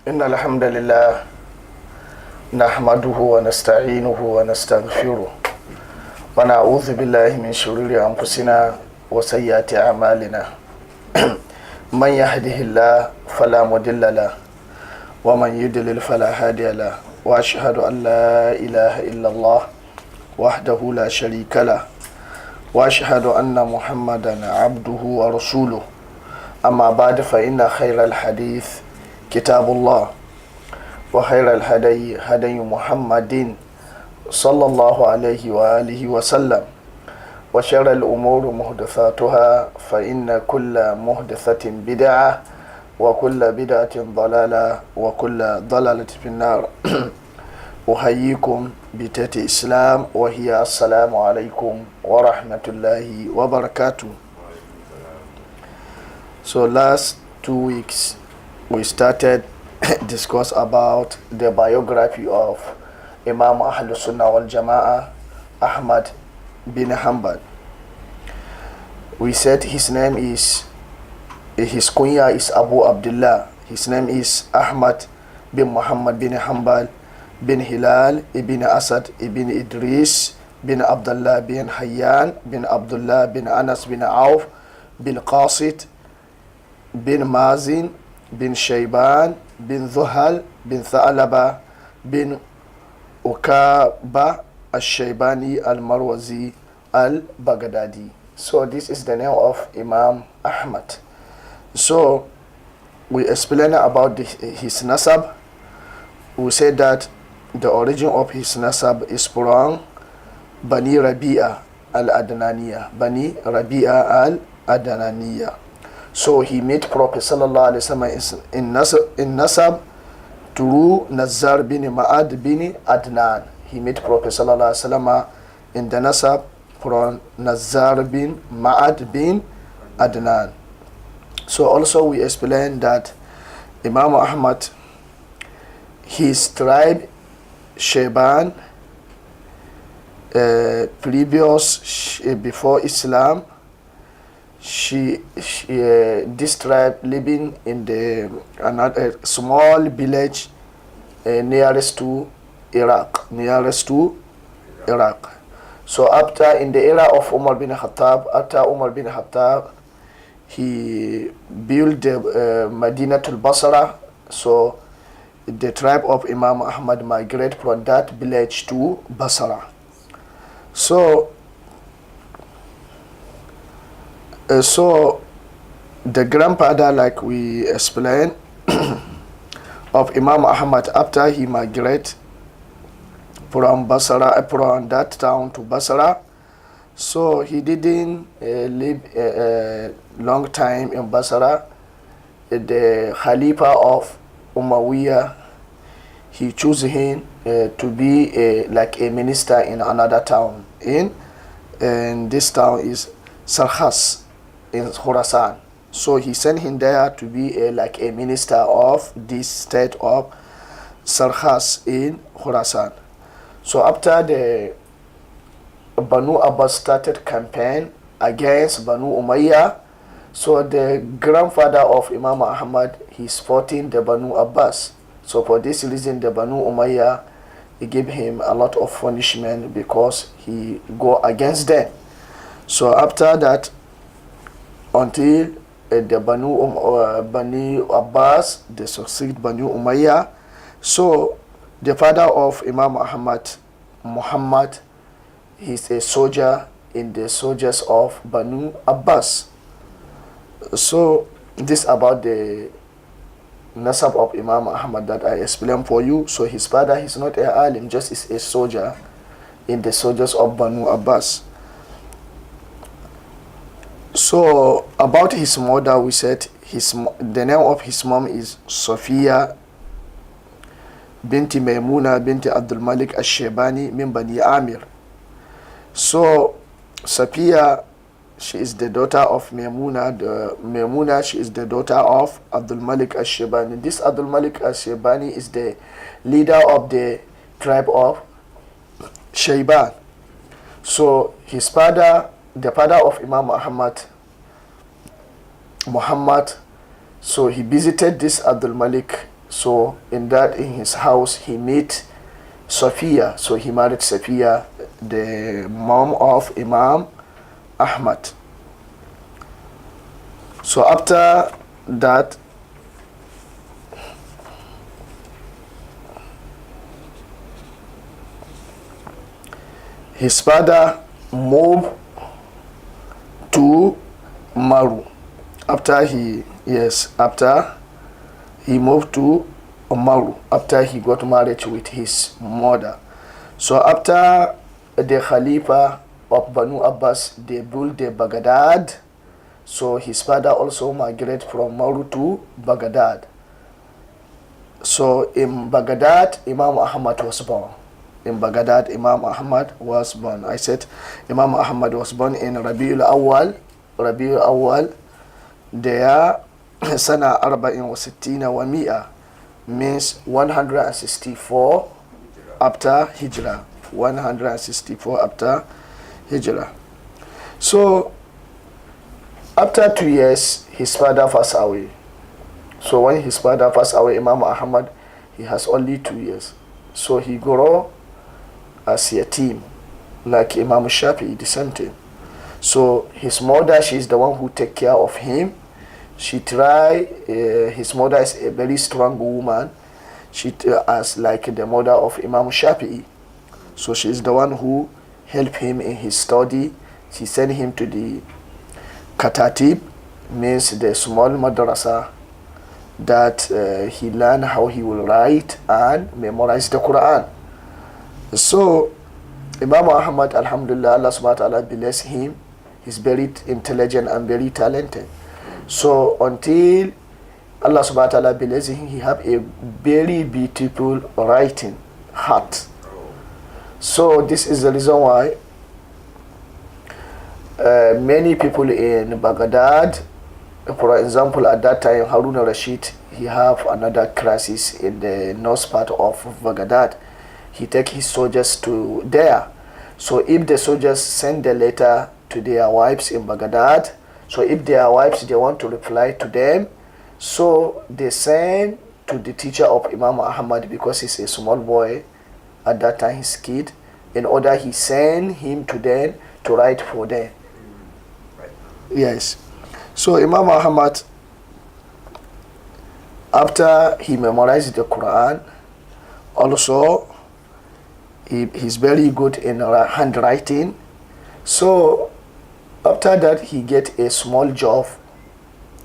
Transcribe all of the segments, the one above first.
إن الحمد لله نحمده ونستعينه ونستغفره ونعوذ بالله من شرور أنفسنا وسيئات أعمالنا من يهده الله فلا مضل له ومن يضلل فلا هادي له وأشهد أن لا إله إلا الله وحده لا شريك له وأشهد أن محمدا عبده ورسوله أما بعد فإن خير الحديث كتاب الله وخير الهدي هدي محمد صلى الله عليه وآله وسلم وشر الأمور محدثاتها فإن كل محدثة بدعة وكل بدعة ضلالة وكل ضلالة في النار أحييكم بتحية الإسلام وهي السلام عليكم ورحمة الله وبركاته. So last 2 weeks we started discuss about the biography of Imam Ahlus Sunnah wal Jama'ah Ahmad bin Hanbal. We said his kunya is Abu Abdullah. His name is Ahmad bin Muhammad bin Hanbal bin Hilal ibn Asad ibn Idris bin Abdullah bin Hayyan bin Abdullah bin Anas bin Auf bin Qasid bin Mazin bin Shayban bin Zuhal bin Tha'laba bin Ukaba al-Shaybani al-Marwazi al-Baghdadi. So this is the name of Imam Ahmad. So we explained about his nasab. We said that the origin of his nasab is from Bani Rabi'a al-Adnaniya. Bani Rabi'a al-Adnaniya. So he met Prophet sallallahu alaihi wasallam in nasab through Nazar bin Ma'ad bin Adnan. He met Prophet sallallahu alaihi wasallam in the nasab from Nazar bin Ma'ad bin Adnan. So also we explained that Imam Ahmad, his tribe Shayban, before Islam, this tribe living in the another small village nearest to Iraq. So after, in the era of Umar bin Khattab, he built the Madinatul Basra. So the tribe of Imam Ahmad migrated from that village to Basra. So the grandfather, like we explained, of Imam Ahmad, after he migrated from that town to Basra, so he didn't live a long time in Basra. The Khalifa of Umayyah, he chose him to be like a minister in another town. And this town is Sarhas in Khorasan. So he sent him there to be like a minister of this state of Sarhas in Khorasan. So after the Banu Abbas started campaign against Banu Umayyah, so the grandfather of Imam Ahmad, he's supporting the Banu Abbas. So for this reason, the Banu Umayyah, he gave him a lot of punishment because he go against them. So after that, until the Banu Abbas, they succeed Banu Umayyah. So the father of Imam Ahmad, Muhammad, he's a soldier in the soldiers of Banu Abbas. So this about the nasab of Imam Ahmad that I explained for you. So his father, he's not a alim, just is a soldier in the soldiers of Banu Abbas. So about his mother, we said the name of his mom is Sophia binti Maimuna binti Abdul Malik al-Shaybani min Bani Amir. So Sophia, she is the daughter of Maimuna, she is the daughter of Abdul Malik al-Shaybani. This Abdul Malik al-Shaybani is the leader of the tribe of Shayban. So his father, the father of Imam Muhammad, so he visited this Abdul Malik So in his house he met Sophia. So he married Sophia, the mom of Imam Ahmad. So after that, his father moved to Maru. After he moved to Maru, after he got married with his mother. So after the Khalifa of Banu Abbas, they built the Baghdad. So his father also migrated from Maru to Baghdad. So in Baghdad, Imam Ahmad was born. In Baghdad, Imam Ahmad was born. I said Imam Ahmad was born in Rabiul Awwal. There, Sana Arba'in wa Sittina wa Mi'a, means 164 after Hijrah. 164 after Hijrah. So after 2 years, his father passed away. So when his father passed away, Imam Ahmad, he has only 2 years. So he grew as a team, like Imam Shafi'i, the same thing. So his mother, she's the one who take care of him. She try. His mother is a very strong woman. She as like the mother of Imam Shafi'i. So she's the one who helped him in his study. She sent him to the Katatib, means the small madrasa, that he learned how he will write and memorize the Quran. So Imam Ahmad, alhamdulillah, Allah subhanahu wa ta'ala bless him. He's very intelligent and very talented. So until Allah subhanahu wa ta'ala bless him, he have a very beautiful writing heart. So this is the reason why many people in Baghdad, for example, at that time, Harun al-Rashid, he have another crisis in the north part of Baghdad. He take his soldiers to there. So if the soldiers send the letter to their wives in Baghdad, so if their wives, they want to reply to them, so they send to the teacher of Imam Ahmad, because he's a small boy at that time, his kid, in order he send him to them to write for them. Yes. So Imam Ahmad, after he memorized the Quran, also he's very good in handwriting. So after that, he get a small job,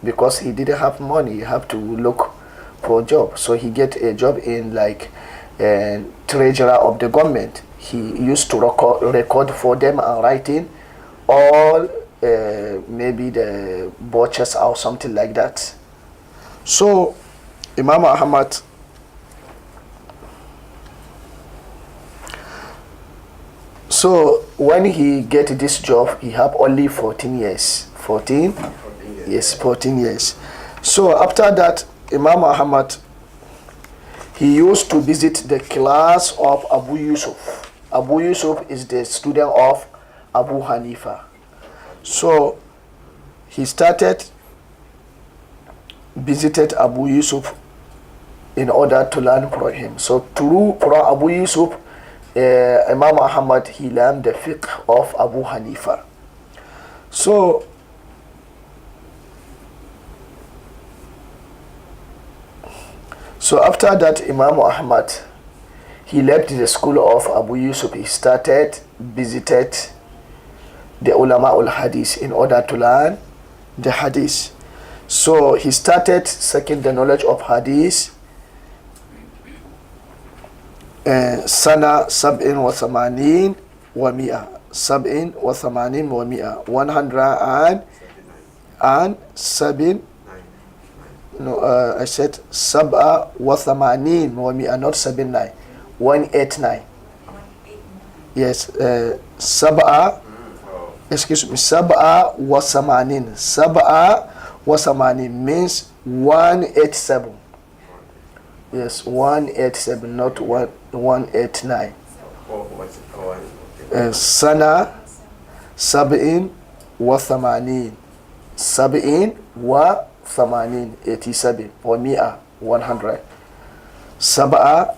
because he didn't have money. He have to look for a job. So he get a job in like treasurer of the government. He used to record for them and writing all maybe the butchers or something like that. So Imam Ahmad, so when he get this job, he have only 14 years. 14 years. Yes, 14 years. So after that, Imam Ahmad, he used to visit the class of Abu Yusuf. Abu Yusuf is the student of Abu Hanifa. So he visited Abu Yusuf in order to learn from him. So from Abu Yusuf, Imam Ahmad, he learned the fiqh of Abu Hanifa. So after that, Imam Ahmad, he left the school of Abu Yusuf. He visited the ulama al-Hadith in order to learn the Hadith. So he started seeking the knowledge of Hadith Sana Sab'in wa Thamanin wa Mi'a. Sab'in wa Thamanin wa Mi'a. 107. No, I said Sab'a wa Thamanin wa Mi'a, not 79. 189. Yes, Sab'a. Excuse me. Sab'a wa Thamanin. Sab'a wa Thamanin means 187. Yes, 187, not 189. Sana Sab'in wa Thamanin. Sab'in wa Thamanin, 87. Wa Mi'a, 100. سبعة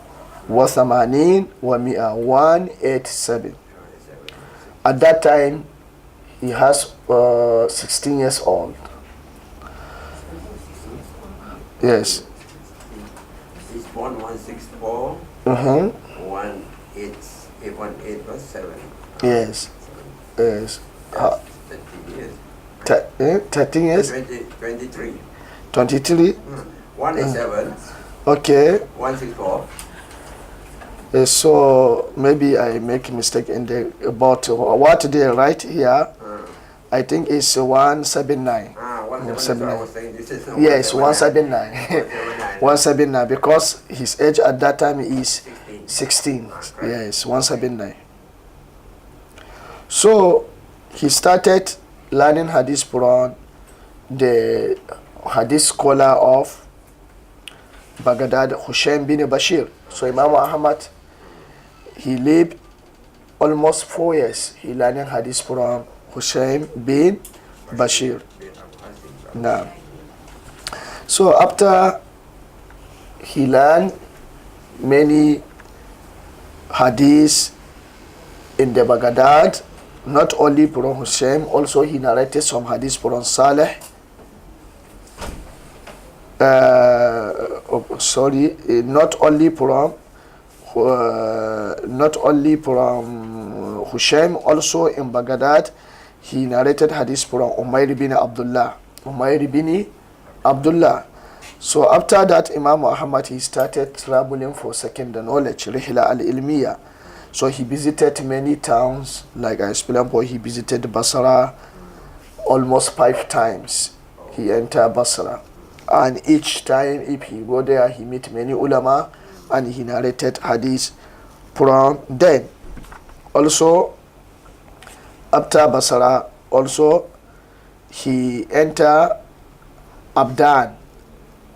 وثمانين ومئة 187. At that time, he has 16 years old. Yes. He's born 164. 18 plus 7. Yes. Yes. 13 years. 13 years? 23. 23? 187. Okay. 164. So maybe I make a mistake in the about what they write here. I think it's 179. 179. I was saying this is Yes, 179. 179 because his age at that time is 16. Yes, 179. So he started learning hadith from the hadith scholar of Baghdad, Hushaym bin Bashir. So Imam Ahmad, he lived almost 4 years. He learning hadith from Hushaym bin Bashir. Now, so after he learned many hadiths in the Baghdad, not only from Hushaym, also he narrated some hadiths from Saleh. Not only from Hushaym, also in Baghdad, he narrated hadith from Umayr bin Abdullah. So after that, Imam Ahmad, he started traveling for second knowledge, Rihla al-Ilmiya. So he visited many towns, like I explained before. He visited Basra almost 5 times. He entered Basra, and each time if he go there, he meet many ulama, and he narrated hadith from them. Also, after Basra, also he enter Abdan.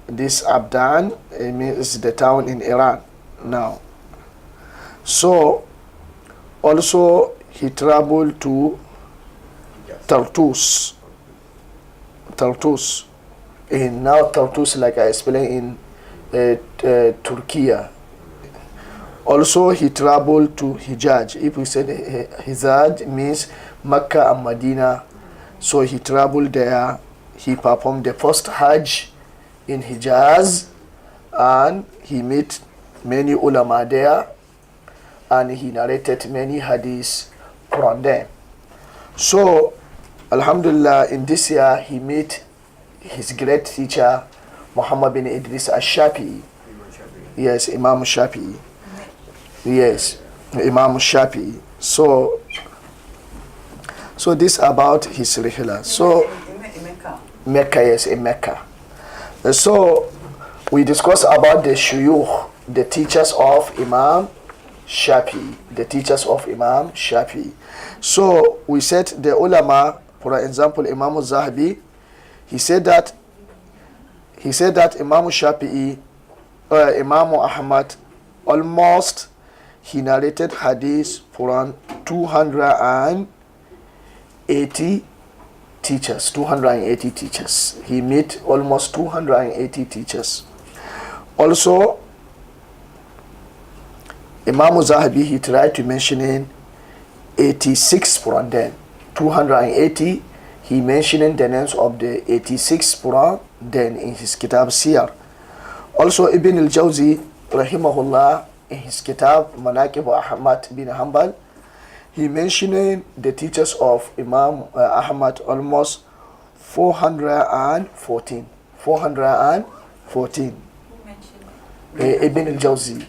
This Abdan is the town in Iran now. So also he traveled to Tartus. In now Tartus, like I explained, in Turkey. Also he traveled to Hijaz. If we said Hijaz means Mecca and Medina, so he traveled there. He performed the first Hajj in Hijaz, and he met many ulama there, and he narrated many hadiths from them. So Alhamdulillah, in this year he met his great teacher Muhammad bin Idris al-Shafi'i. Yes, Imam Shafi'i. Yes, Imam Shafi'i. So this about his rihla. So Mecca, yes, in Mecca. So we discussed about the shuyukh, the teachers of Imam Shafi'i, the teachers of Imam Shafi'i. So we said the ulama, for example, Imam Zahabi, he said that Imam Shafi'i, Imam Ahmad, almost he narrated hadith from 280 teachers. 280 teachers. He met almost 280 teachers. Also, Imam Zahabi, he tried to mention 86 from them. 280, he mentioned the names of the 86 from them in his kitab Siyar. Also, Ibn al-Jawzi, rahimahullah, in his kitab Manaqib Ahmad bin Hanbal, he mentioned the teachers of Imam Ahmad almost 414. 414. Ibn al-Jawzi.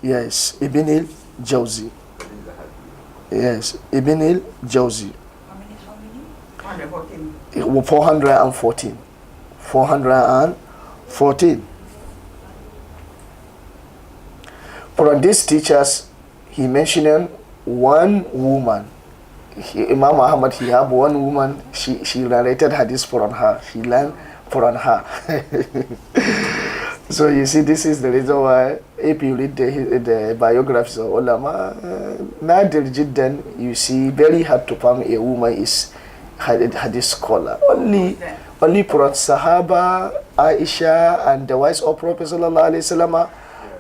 Yes, Ibn al-Jawzi. Yes, Ibn al-Jawzi. How many? 414. 414. From these teachers, he mentioned one woman. Imam Ahmad, he have one woman. She narrated hadith from her. She learned from her. So you see, this is the reason why if you read the biographies of ulama, nadir jiddan, you see very hard to find a woman is hadith scholar. Only Prophet Sahaba, Aisha, and the wives of Prophet sallallahu alaihi wasallam,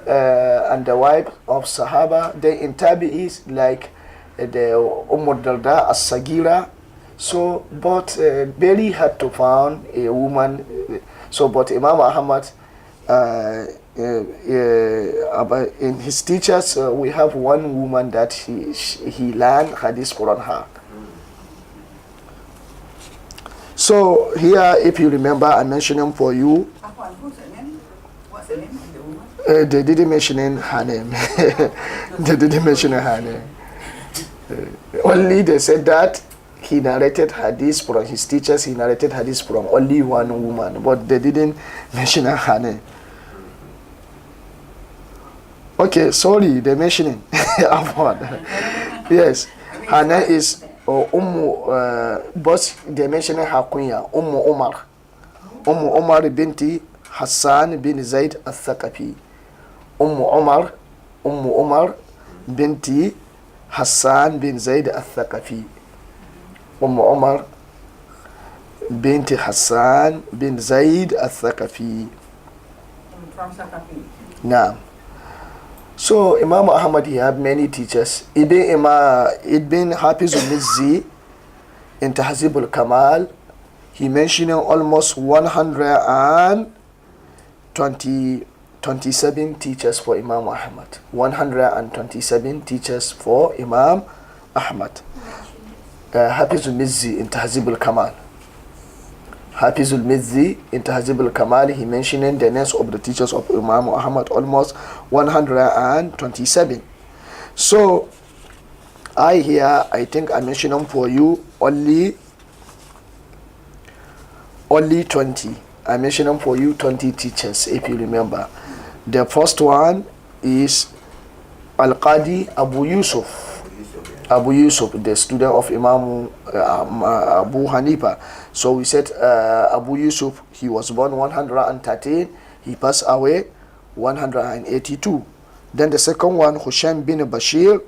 and the wife of Sahaba. Then in Tabi'is, like the Darda as-Sagira. So, but very hard to find a woman. So, but Imam Ahmad, in his teachers, we have one woman that he learned hadith from her. So here, if you remember, I mentioned him for you. Who's her name? What's the name of the woman? They didn't mention her name. They didn't mention her name. Only they said that he narrated hadith from his teachers. He narrated hadith from only one woman, but they didn't mention her name. Okay, sorry, they mentioning. Yes, her name is but they mentioned her kunya, Umar binti Hassan bin Zaid al-Thaqafi. Umar binti Hassan bin Zaid al-Thaqafi. Umar binti Hassan bin Zaid al-Thaqafi. From Thaqafi. Now, so Imam Ahmad, he had many teachers. Ibn Hafiz al-Mizzi in Tahzib al-Kamal, he mentioned almost 127 teachers for Imam Ahmad. 127 teachers for Imam Ahmad. Hafiz al-Mizzi in Tahzib al-Kamal. Hafiz al-Mizzi in Tahzib al-Kamal, he mentioned the names of the teachers of Imam Ahmad, almost 127. So, I think I mentioned them for you only 20. I mentioned them for you 20 teachers, if you remember. The first one is Al-Qadi Abu Yusuf. Abu Yusuf, the student of Imam Abu Hanifa. So we said Abu Yusuf, he was born 113, he passed away 182. Then the second one, Hushaym bin Bashir.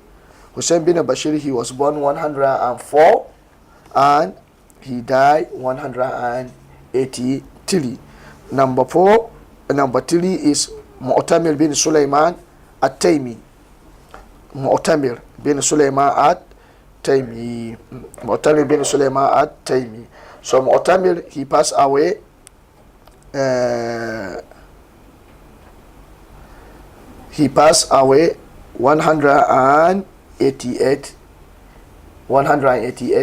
Hushaym bin Bashir, he was born 104 and he died 183. Number 3 is Mu'tamir bin Sulaiman at-Taymi. Mu'tamir bin Sulaiman at-Taymi. Mu'tamir bin Sulaiman at-Taymi. So Mu'tamir, he passed away 188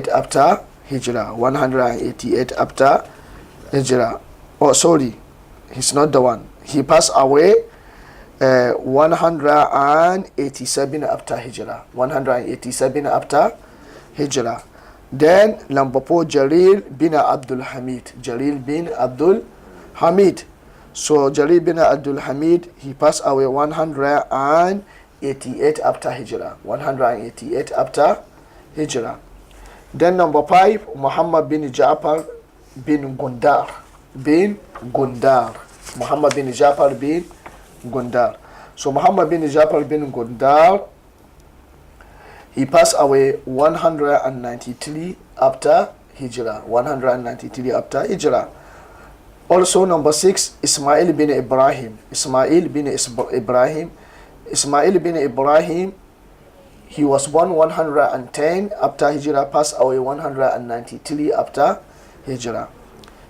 after Hijrah. 188 after Hijrah. Oh, sorry, he's not the one. He passed away 187 after Hijrah. 187 after Hijrah. Then number 4, Jarir bin Abdul Hamid. Jarir bin Abdul Hamid. So Jarir bin Abdul Hamid, he passed away 188 after Hijrah. 188 after Hijrah. Then number 5, Muhammad bin Ja'far bin Gundar. Muhammad bin Ja'far bin Gundar. So Muhammad bin Ja'far bin Gundar, he passed away 193 after Hijrah. 193 after Hijrah. Also number 6, Ismail bin Ibrahim. Ismail bin Ibrahim, he was born 110 after Hijrah, passed away 193 after Hijrah.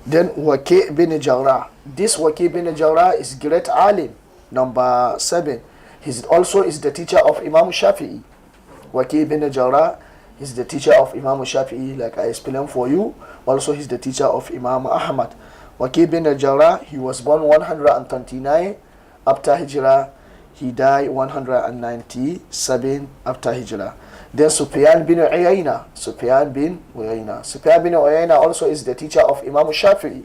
Then Waqi' bin Jarrah. This Waqi' bin Jarrah is great alim. Number 7, he also is the teacher of Imam Shafi'i. Waqi' bin Jarrah is the teacher of Imam Shafi'i, like I explained for you. Also, he's the teacher of Imam Ahmad. Waqi' bin Jarrah, he was born 129 after Hijrah. He died 197 after Hijrah. Then Sufyan bin Uyayna. Sufyan bin Uyayna also is the teacher of Imam Shafi'i.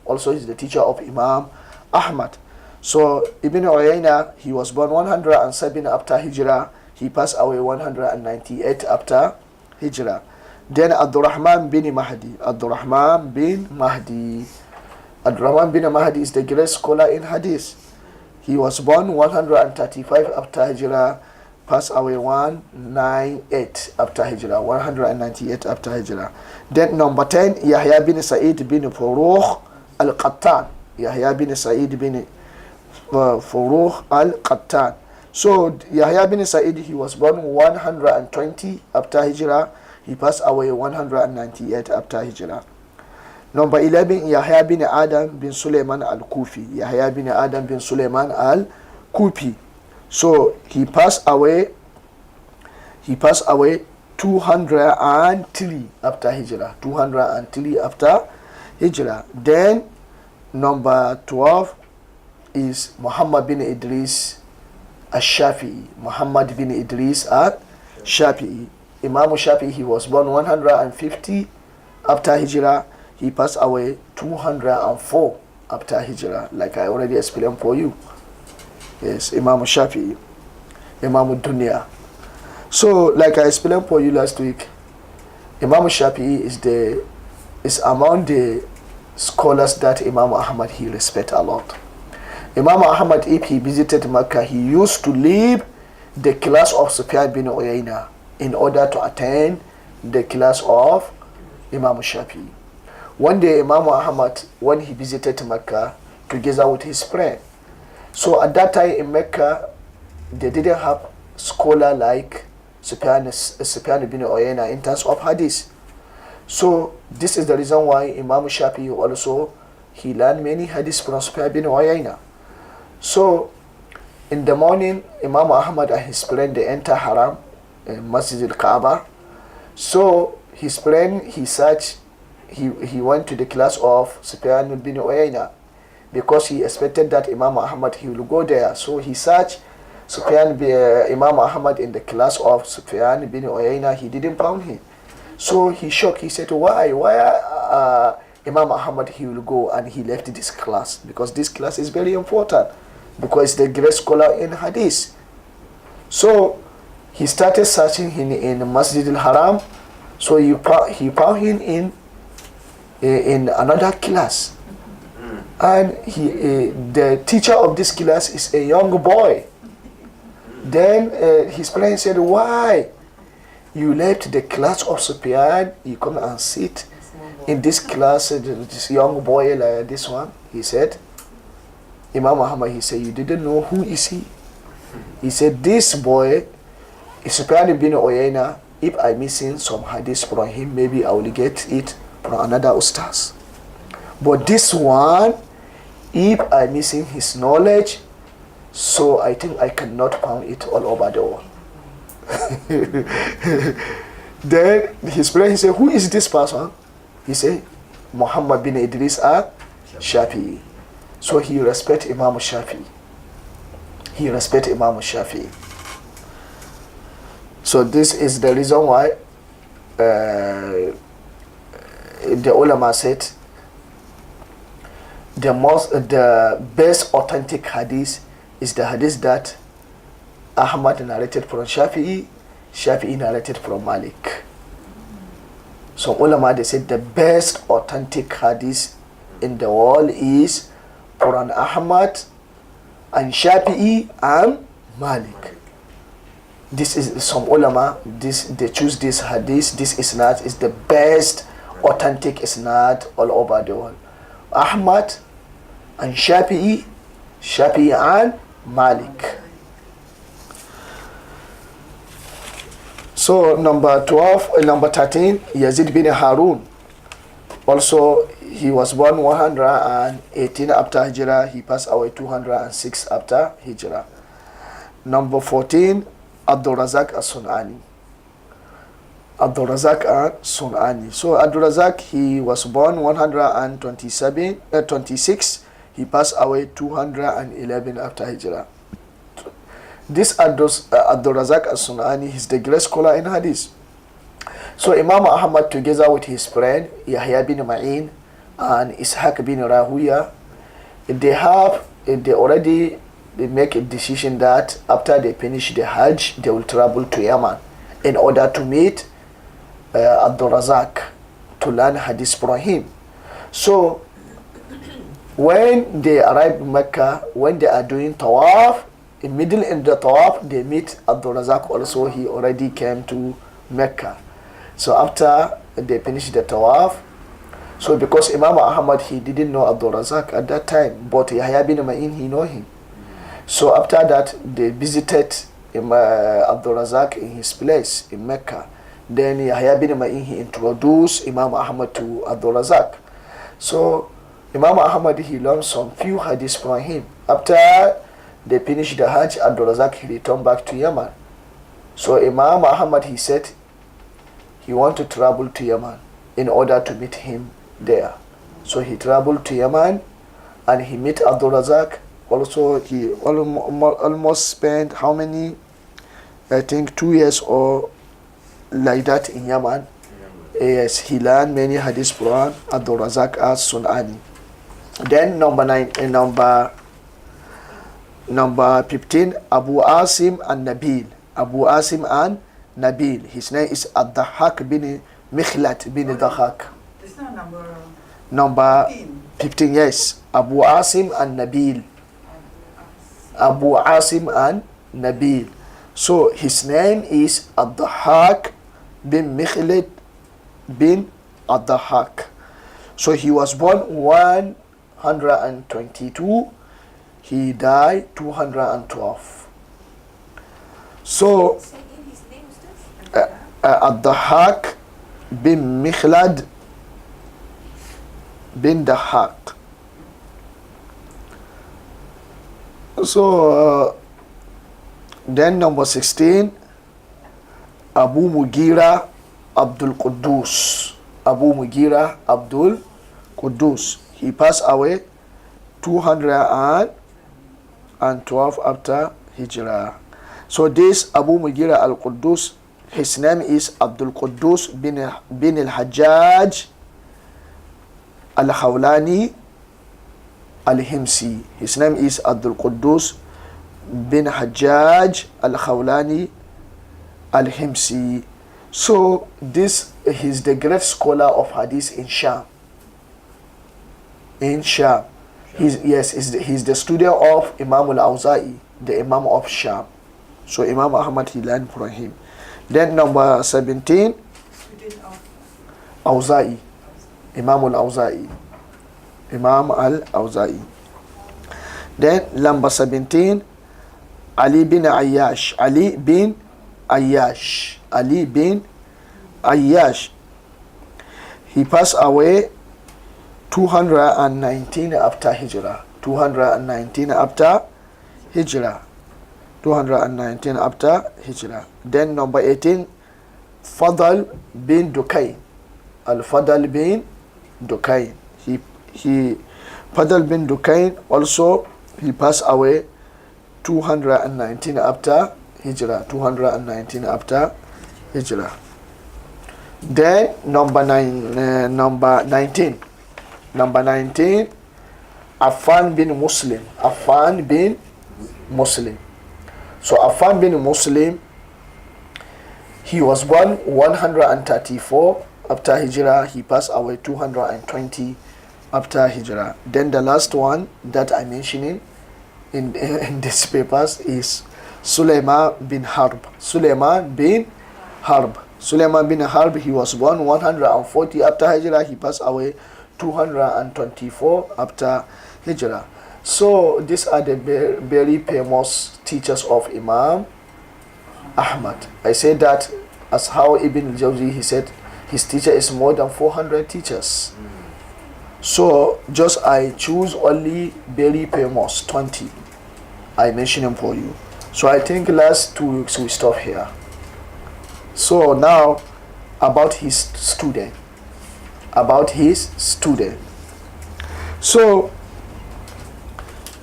Also is the teacher of Imam Ahmad. So Ibn Uyayna, he was born 107 after Hijrah. He passed away 198 after Hijrah. Then Abdurrahman bin Mahdi. Abdurrahman bin Mahdi is the great scholar in Hadith. He was born 135 after Hijrah, passed away 198 after Hijrah, 198 after Hijrah. Then number 10, Yahya bin Sa'id bin Furuh al-Qattan. Yahya bin Sa'id bin Furuh al-Qattan. So Yahya bin Sa'id, he was born 120 after Hijrah. He passed away 198 after Hijrah. Number 11, Yahya bin Adam bin Sulaiman al-Kufi. Yahya bin Adam bin Sulaiman al-Kufi. So he passed away 203 after Hijrah. 203 after Hijrah. Then number 12 is Muhammad bin Idris al-Shafi'i. Muhammad bin Idris al-Shafi'i. Imam Shafi'i, he was born 150 after Hijrah. He passed away 204 after Hijrah, like I already explained for you. Yes, Imam Shafi'i, Imam Dunya. So, like I explained for you last week, Imam Shafi'i is among the scholars that Imam Ahmad he respect a lot. Imam Ahmad, if he visited Mecca, he used to leave the class of Sufyan bin Uyayna in order to attend the class of Imam Shafi'i. One day, Imam Ahmad, when he visited Mecca together with his friend, so at that time in Mecca, they didn't have scholar like Sufyan bin Uyayna in terms of hadith. So this is the reason why Imam Shafi'i also he learned many hadiths from Sufyan bin Uyayna. So in the morning, Imam Ahmad and his friend they enter Haram, Masjid al-Kaaba. So his friend he went to the class of Sufyan bin Uyayna because he expected that Imam Ahmad he will go there. So he searched Imam Ahmad in the class of Sufyan bin Uyayna. He didn't find him. So he shocked. He said, why Imam Ahmad he will go, and he left this class because this class is very important because it's the great scholar in hadith. So he started searching him in Masjid al-Haram. So he found him in another class, and the teacher of this class is a young boy. Then his parents said, why you left the class of Sufyan, you come and sit in this class, this young boy like this one? He said, Imam Muhammad, he said, you didn't know who is he? He said, this boy is Sufyan bin Uyayna. If I'm missing some hadith from him, maybe I will get it from another ustaz. But this one, if I'm missing his knowledge, so I think I cannot find it all over the world. Then his friend, he said, who is this person? He said, Muhammad bin Idris al-Shafi'i. So he respect Imam Shafi'i. He respect Imam Shafi'i. So this is the reason why the ulama said the best authentic hadith is the hadith that Ahmad narrated from Shafi'i, Shafi'i narrated from Malik. So ulama they said the best authentic hadith in the world is from Ahmad and Shafi'i and Malik. This is some ulama, they choose this hadith, this isnad is the best authentic isnad all over the world. Ahmad and Shafi'i and Malik. So number 13, Yazid bin Harun. Also, he was born 118 after Hijrah. He passed away 206 after Hijrah. Number 14, Abdul Razak as-Sun'ani. Abdul Razak as-Sun'ani. So Abdul Razak, he was born 126. He passed away 211 after Hijrah. This Abdul Razak as-Sun'ani is the great scholar in hadith. So Imam Ahmad together with his friend Yahya bin Ma'in and Ishaq bin Rahuya, they make a decision that after they finish the Hajj, they will travel to Yemen in order to meet Abdul Razak to learn hadith from him. So when they arrive in Mecca, when they are doing tawaf, in the tawaf, they meet Abdul Razak also. He already came to Mecca. So after they finish the tawaf, so because Imam Ahmad, he didn't know Abdul Razak at that time, but Yahya bin Ma'in, he know him. So after that, they visited Abdul Razak in his place in Mecca. Then Yahya bin Ma'in, he introduced Imam Ahmad to Abdul Razak. So Imam Ahmad, he learned some few hadiths from him. After they finished the Hajj, Abdul Razak, he returned back to Yemen. So Imam Ahmad, he said he wanted to travel to Yemen in order to meet him there. So he traveled to Yemen and he met Abdul Razak. Also, he almost spent how many? I think 2 years or like that in Yemen. Yes, he learned many hadiths from Abdul Razak as Sunani. Then number 15, Abu Asim and Nabil. Abu Asim and Nabil. His name is Ad-Dahhak bin Mikhlat bin Dahhak. It's not Number 15. 15, yes. Abu Asim and Nabil. Abu Asim and Nabil. So his name is Ad-Dahhak bin Mikhlat bin Ad-Dahhak. So he was born 122. He died 212. So Ad-Dahhak bin Mikhlad bin Dahhak. So then number 16, Abu Mugira Abdul Quddus. Abu Mugira Abdul Quddus. He passed away 212 after Hijrah. So this Abu Mugira al-Quddus, his name is Abdul Quddus bin al-Hajjaj al-Khawlani al-Himsi. His name is Abdul Quddus bin Hajjaj al-Khawlani al-Himsi. So this, he's the great scholar of hadith in Sham. In Sham. He's the student of Imam al-Awza'i, the Imam of Sham. So Imam Ahmad, he learned from him. Then number 17, Awza'i. Imam al-Awza'i. Imam al-Awza'i. Then number 17, Ali bin Ayyash. Ali bin Ayyash. Ali bin Ayyash. He passed away 219 after Hijrah. 219 after Hijrah. 219 after Hijrah. Then number 18, Fadl bin Dukayn. Al-Fadl bin Dukayn. He Fadl bin Dukayn also, he passed away 219 after Hijrah. 219 after Hijrah. Then number 19. Number 19, Affan bin Muslim. Affan bin Muslim. So Affan bin Muslim, he was born 134 after Hijrah. He passed away 220 after Hijrah. Then the last one that I'm mentioning in these papers is Sulaiman bin Harb. Sulaiman bin Harb. Sulaiman bin Harb, he was born 140 after Hijrah. He passed away 224 after Hijrah. So these are the very famous teachers of Imam Ahmad. I say that as how Ibn al-Jawzi, he said his teacher is more than 400 teachers. So just I choose only very famous 20. I mention them for you. So I think last 2 weeks we stop here. So now about his student. So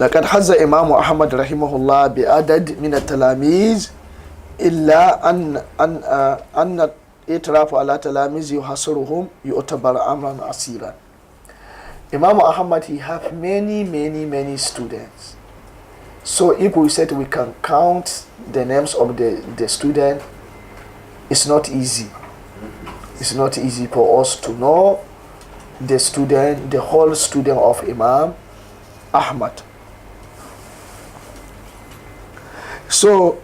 لقد حز إمام أحمد رحمه الله بعدد من التلاميذ إلا أن إطراف على تلاميذ يحصرهم يعتبر أمرا عسيرا. Imam Ahmad, he have many students. So if we said we can count the names of the student, it's not easy. It's not easy for us to know the whole student of Imam Ahmad. So,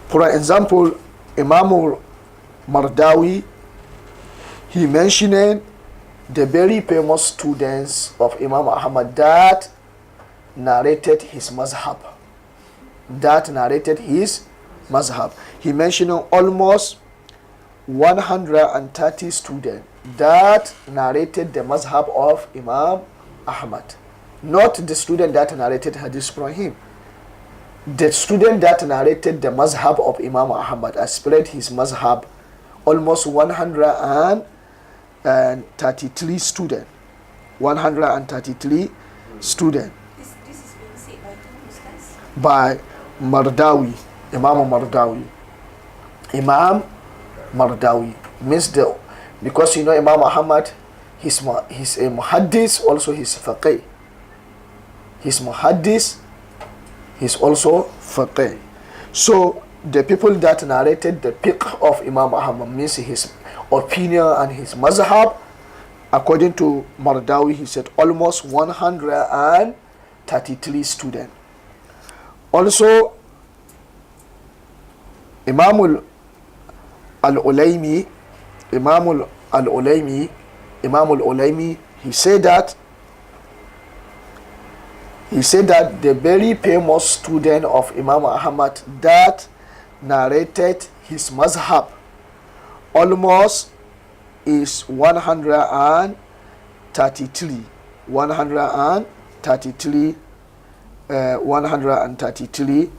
for example, Imam Mardawi, he mentioned the very famous students of Imam Ahmad that narrated his mazhab. that narrated his mazhab. He mentioned almost 130 students that narrated the mazhab of Imam Ahmad. Not the student that narrated hadith from him. The student that narrated the mazhab of Imam Ahmad spread his mazhab, almost 133 students. 133 students. This is being said by who, Ustaz? By Mardawi, Imam Mardawi. Imam Mardawi means because Imam Ahmad, he's a muhaddis, also he's faqih. He's muhaddis, he's also faqih. So the people that narrated the fiqh of Imam Ahmad means his opinion and his mazhab, according to Mardawi, he said almost 133 students. Also, Imam al-Ulaymi, he said that the very famous student of Imam Ahmad that narrated his mazhab almost is 133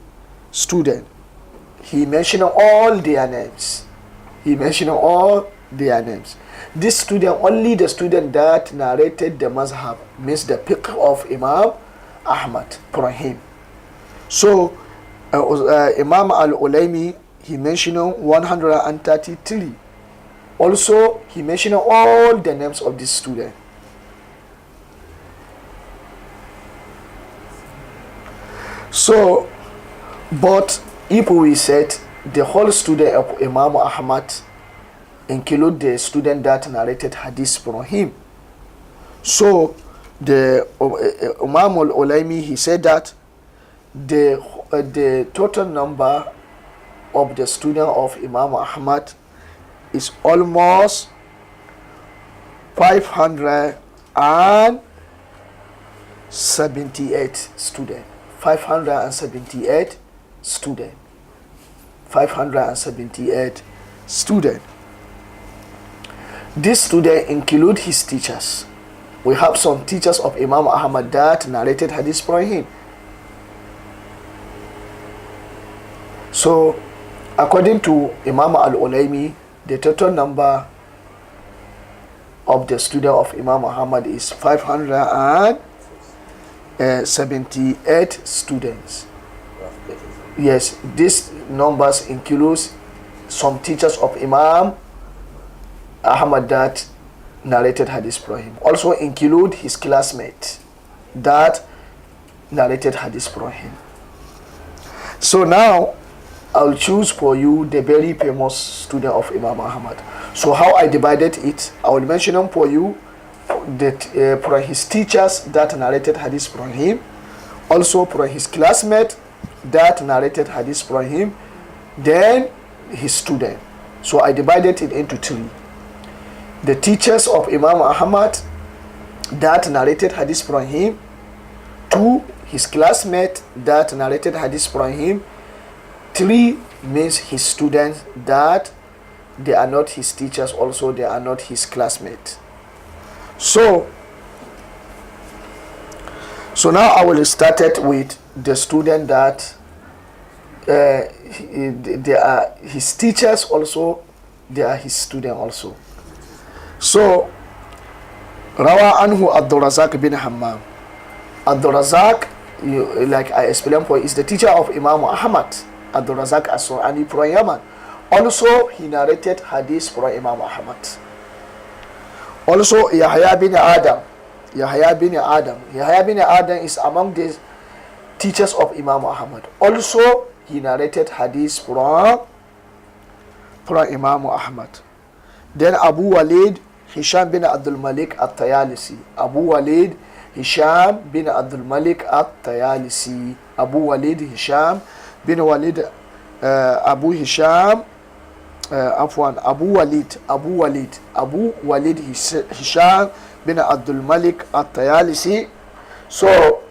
students. He mentioned all their names. This student, only the student that narrated the mazhab, means the fiqh of Imam Ahmad from him. So Imam al-Ulaymi, he mentioned 133. Also, he mentioned all the names of this student. So, but if we said the whole student of Imam Ahmad include the student that narrated hadith from him, so the Imam al-Ulaymi, he said that the total number of the student of Imam Ahmad is almost 578 students. 578 students. This student include his teachers. We have some teachers of Imam Ahmad that narrated hadith from him. So, according to Imam al-Ulaymi, the total number of the student of Imam Ahmad is 578 students. Yes, these numbers includes some teachers of Imam Ahmad that narrated hadith from him. Also include his classmates that narrated hadith from him. So now I'll choose for you the very famous student of Imam Ahmad. So how I divided it, I will mention them for you, that for his teachers that narrated hadith from him, also for his classmate that narrated hadith from him, then his student. So I divided it into three. The teachers of Imam Ahmad that narrated hadith from him, 2, his classmate that narrated hadith from him, 3 means his students that they are not his teachers, also they are not his classmates. So now I will start it with the student that they are his teachers, also they are his student also. So Rawa anhu Abdurrazak bin Hammam. Abdurrazak, like I explained for you, is the teacher of Imam Ahmad. Abdurrazak as-Surani from Yemen. Also he narrated hadith from Imam Ahmad. Also Yahya bin Adam is among the teachers of Imam Ahmad. Also he narrated hadith from Imam Ahmad. Then Abu Walid Hisham bin Abdul Malik at-Tayalisi. Abu Walid Hisham bin Abdul Malik at-Tayalisi. Abu Walid Hisham bin Walid Abu Hisham Abu Walid Hisham bin Abdul Malik at-Tayalisi. So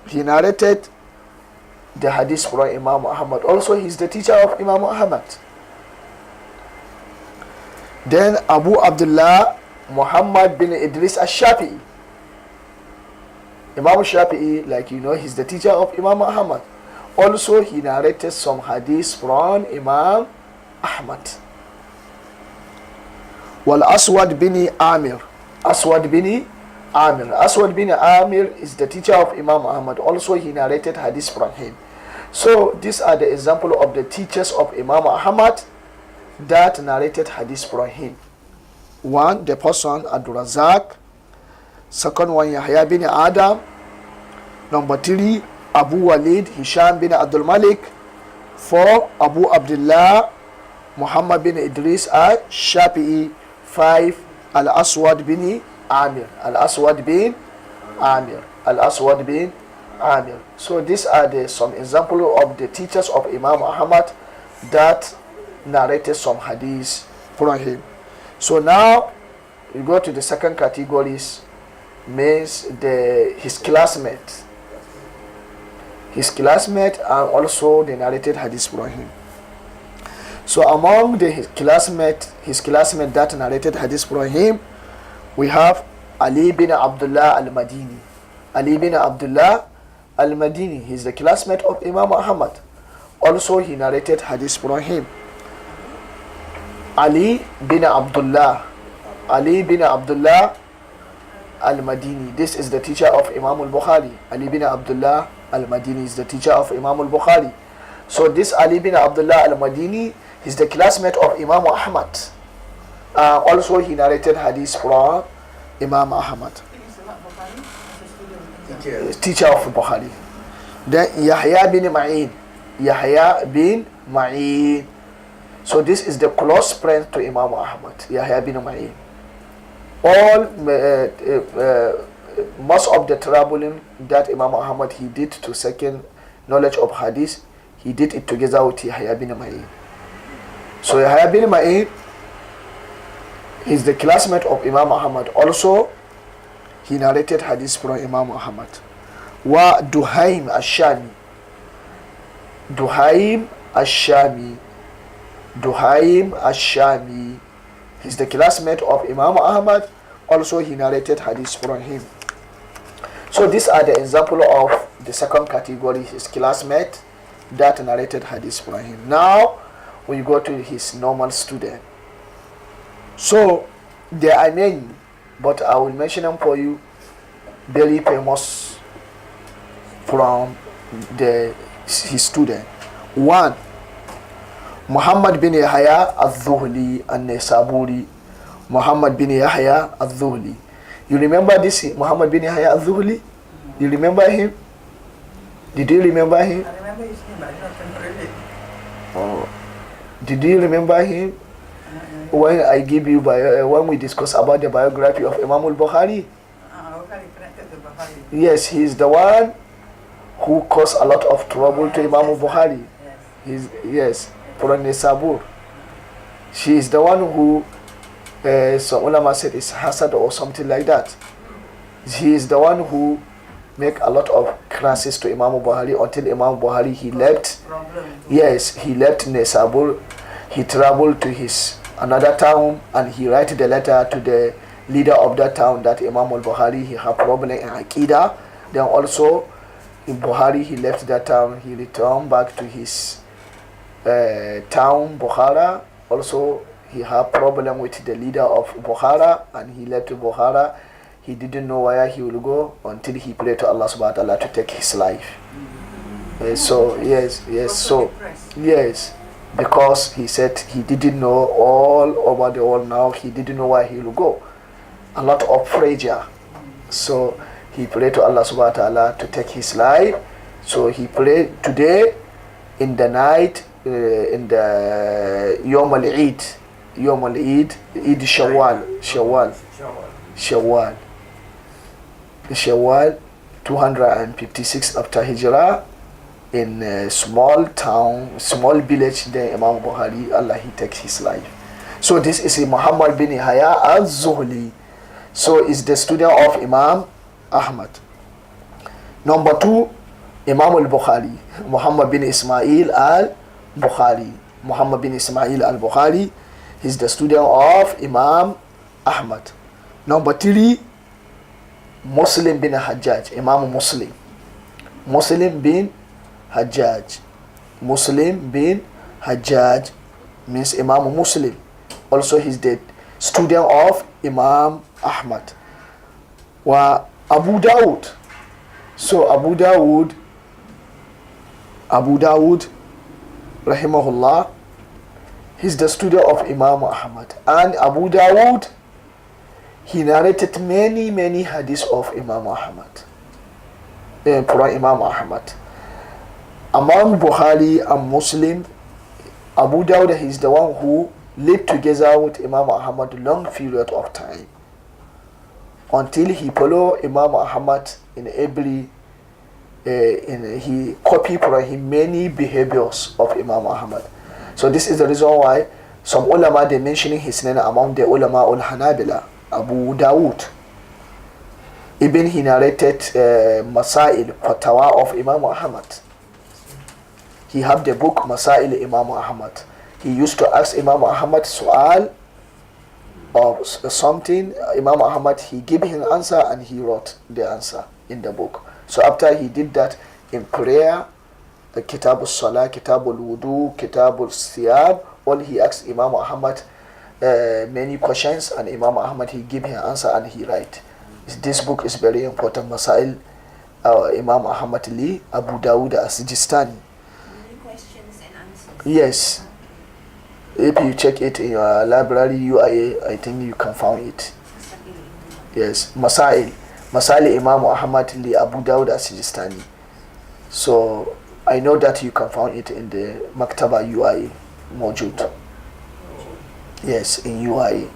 he narrated the hadith from Imam Ahmad. Also, he's the teacher of Imam Ahmad. Then Abu Abdullah Muhammad bin Idris al-Shafi'i. Imam Shafi'i, like you know, he's the teacher of Imam Ahmad. Also, he narrated some hadith from Imam Ahmad. Wal Aswad bin Amir. Aswad bin Amir. Aswad bin Amir is the teacher of Imam Ahmad. Also, he narrated hadith from him. So, these are the example of the teachers of Imam Ahmad that narrated hadith from him. One, the person Abdul Razak. Second one, Yahya bin Adam. Number three, Abu Walid Hisham bin Abdul Malik. Four, Abu Abdullah Muhammad bin Idris al-Shafi'i. Five, Al-Aswad bin Amir. Al-Aswad bin Amir. Al-Aswad bin Amir. So these are some examples of the teachers of Imam Ahmad that narrated some hadith from him. So now we go to the second categories, means his classmates. His classmate and also the narrated hadith from him. So among his classmate that narrated hadith from him, we have Ali bin Abdullah al-Madini. Ali bin Abdullah al-Madini, he's the classmate of Imam Ahmad. Also he narrated hadith from him. Ali bin Abdullah al-Madini, this is the teacher of Imam al-Bukhari. Ali bin Abdullah al-Madini is the teacher of Imam al-Bukhari. So this Ali bin Abdullah al-Madini is the classmate of Imam Ahmad. Also he narrated hadith from Imam Ahmad. Teacher of Bukhari. Then Yahya bin Ma'in. So this is the close friend to Imam Ahmad, Yahya bin Ma'in. Most of the traveling that Imam Ahmad he did to second knowledge of hadith, he did it together with Yahya bin Ma'in. So Yahya bin Ma'in is the classmate of Imam Ahmad. Also, he narrated hadith from Imam Ahmad. Wa Duhaim al-Shami. Duhaim al-Shami. He's the classmate of Imam Ahmad. Also, he narrated hadith from him. So these are the example of the second category, his classmate that narrated hadith from him. Now, we go to his normal student. So, there are many, but I will mention them for you, very famous from his student. One, Muhammad bin Yahya al-Dhuhli al-Nisaburi. Muhammad bin Yahya al-Dhuhli. You remember this Muhammad bin Yahya al-Dhuhli? You remember him? Did you remember him? I remember his name, but I don't remember it. Oh. Did you remember him? When I give you when we discuss about the biography of Imam al-Bukhari? Bukhari connected to Bukhari. Yes, he is the one who caused a lot of trouble to Imam al-Bukhari. Yes, from Nisabur. She is the one who some ulama said is hasad or something like that. He is the one who make a lot of classes to Imam al-Bukhari until Imam al-Bukhari he left. Yes, he left Nisabur. He traveled to his another town and he write the letter to the leader of that town that Imam al-Bukhari he have problem in Aqidah. Then also in Bukhari he left that town, he returned back to his town Bukhara. Also he had problem with the leader of Bukhara and he left Bukhara. He didn't know where he will go until he prayed to Allah subhanahu wa ta'ala to take his life. So yes, because he said he didn't know all over the world now, he didn't know where he will go. A lot of pressure. So he prayed to Allah subhanahu wa ta'ala to take his life. So he prayed today in the night, in the Yom al-Eid, Eid Shawwal 256 after Hijrah, in a small town, small village there, Imam Bukhari, Allah he takes his life. So this is Muhammad bin Yahya al-Zuhli. So is the student of Imam Ahmad. Number two, Imam al-Bukhari, Muhammad bin Ismail al-Bukhari. Muhammad bin Ismail al-Bukhari, he's the student of Imam Ahmad. Number 3, Muslim bin Hajjaj, Imam Muslim. Muslim bin Hajjaj. Muslim bin Hajjaj means Imam Muslim. Also, he's the student of Imam Ahmad. Wa Abu Dawud. So Abu Dawud, rahimahullah, he's the student of Imam Ahmad. And Abu Dawud, he narrated many hadiths of Imam Ahmad. Imam Ahmad. Among Bukhari and Muslim, Abu Dawud is the one who lived together with Imam Ahmad long period of time until he followed Imam Ahmad in every he copied from him many behaviors of Imam Ahmad. So this is the reason why some ulama they mentioning his name among the ulama al-Hanabila, Abu Dawud. Even he narrated Masail, Fatawa of Imam Ahmad. He have the book Masail Imam Ahmad. He used to ask Imam Ahmad su'al or something. Imam Ahmad, he gave him an answer and he wrote the answer in the book. So after he did that in prayer, the Kitab al-Salah, Kitab al-Wudu, Kitab al-Siyab, all he asked Imam Ahmad many questions, and Imam Ahmad, he gave him an answer and he write. This book is very important, Masail Imam Ahmad li Abu Dawud as-Sijistani. Many questions and answers. Yes. If you check it in your library, UIA, I think you can find it. Yes, Masail Imam Ahmad li Abu Dawud as-Sijistani. So I know that you can find it in the Maktaba UIA, Mawjud. Yes, in UIA.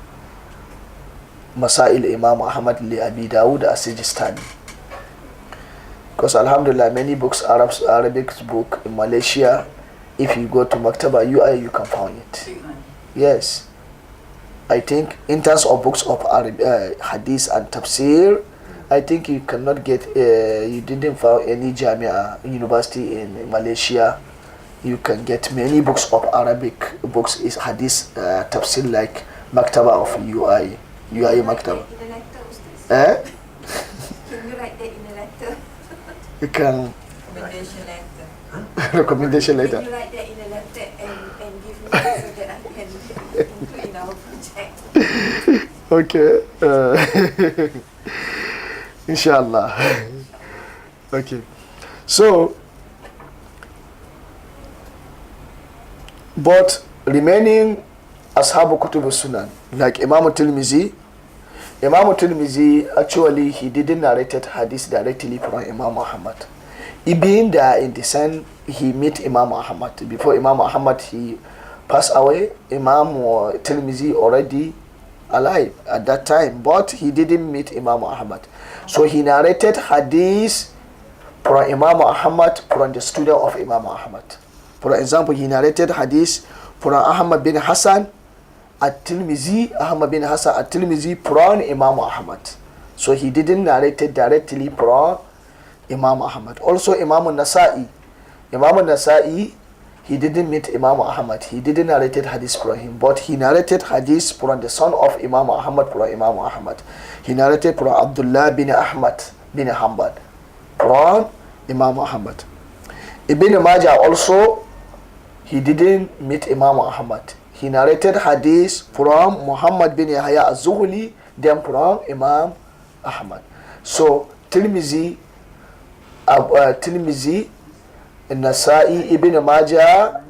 Masail Imam Ahmad li Abi Dawud as-Sijistani. Because Alhamdulillah, many books, Arabic book in Malaysia, if you go to Maktaba UI, you can find it. Yes. I think in terms of books of Hadith and Tafsir, I think you cannot get, you didn't find any Jamia university in Malaysia. You can get many books of Arabic books, is Hadith, Tafsir, like Maktaba of UI Maktaba. In a letter, Ustaz. Eh? Can you write that in a letter? You can Recommendation letter. recommendation Can later. you write that in a letter and give me so that I can include in our project? Okay. Inshallah. Okay. So, but remaining Ashabu Kutub Sunan, like Imam Tirmizi, actually he didn't narrate hadith directly from Imam Muhammad. He being there in the sense he met Imam Muhammad. Before Imam Muhammad he passed away, Imam Tirmizi already alive at that time, but he didn't meet Imam Muhammad. So he narrated hadith from Imam Muhammad from the student of Imam Muhammad. For example, he narrated hadith from Ahmad bin Hassan at-Tirmizi, from Imam Muhammad. So he didn't narrate it directly from Imam Ahmad. Also Imam al-Nasa'i, he didn't meet Imam Ahmad. He didn't narrate hadith from him, but he narrated hadith from the son of Imam Ahmad, from Imam Ahmad. He narrated from Abdullah bin Ahmad bin Hanbal, from Imam Ahmad. Ibn Majah also, he didn't meet Imam Ahmad. He narrated hadith from Muhammad bin Yahya az-Zuhli, then from Imam Ahmad. So Tirmizi, Nasa'i, Ibn Majah,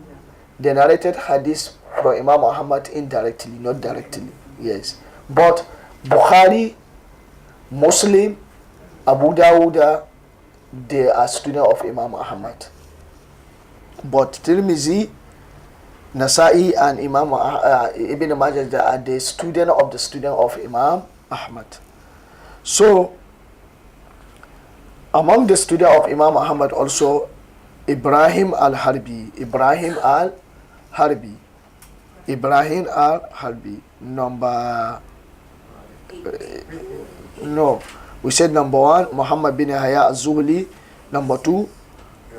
they narrated hadith from Imam Ahmad indirectly, not directly. Yes. But Bukhari, Muslim, Abu Dawud, they are students of Imam Ahmad. But Tirmizi, Nasa'i and Imam Ibn Majah, they are the student of Imam Ahmad. So among the student of Imam Ahmad also Ibrahim al-Harbi, number no, we said number 1 Muhammad bin Yahya az-Zuhli, number 2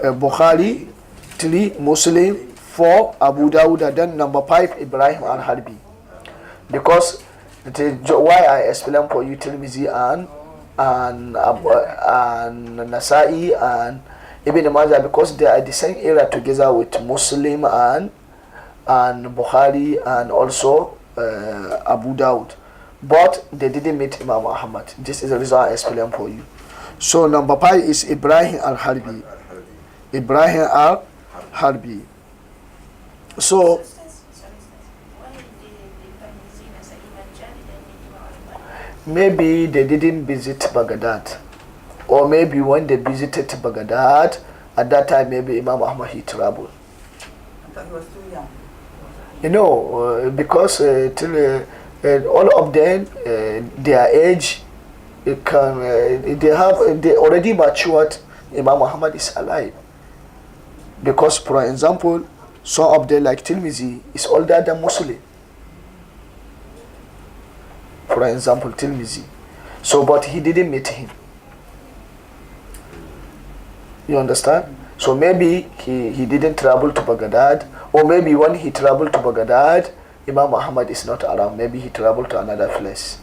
Bukhari, 3 Muslim, 4 Abu Dawud, then number 5 Ibrahim al-Harbi. Because why I explain for you Tirmizi and Nasa'i and Ibn Majah, because they are the same era together with Muslim and Bukhari and also Abu Dawud, but they didn't meet Imam Ahmad. This is the reason I explain for you. So number 5 is Ibrahim al-Harbi. Ibrahim al-Harbi. So Why the Tirmizi, Nasa'i, Majah didn't meet Imam Ahmad? maybe they didn't visit Baghdad, or maybe when they visited Baghdad, at that time maybe Imam Ahmad he traveled. I thought he was too young. You know, because till all of them, their age, they already matured. Imam Muhammad is alive. Because, for example, some of them like Tirmizi is older than Muslim. For example, Tirmizi. So, but he didn't meet him. You understand? So maybe he didn't travel to Baghdad, or maybe when he traveled to Baghdad, Imam Muhammad is not around. Maybe he traveled to another place.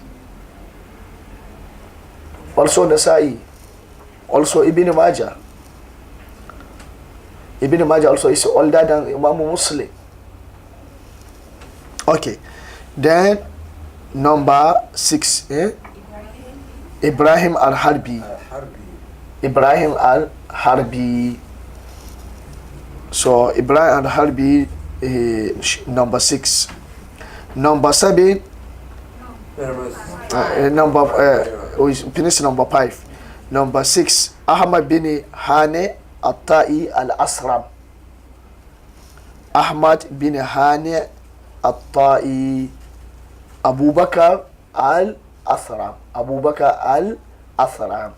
Also Nasa'i, also Ibn Majah. Ibn Majah also is older than Imam Muslim. Okay, then number 6, Ibrahim al-Harbi. Ibrahim al-Harbi. So Ibrahim al-Harbi, number 6. Number 7, we finish number 5. Number 6, Ahmad bin Hani al-Ta'i al-Asram. Ahmad bin Hani al-Ta'i, Abu Bakr al-Athram. Abu Bakr al-Athram.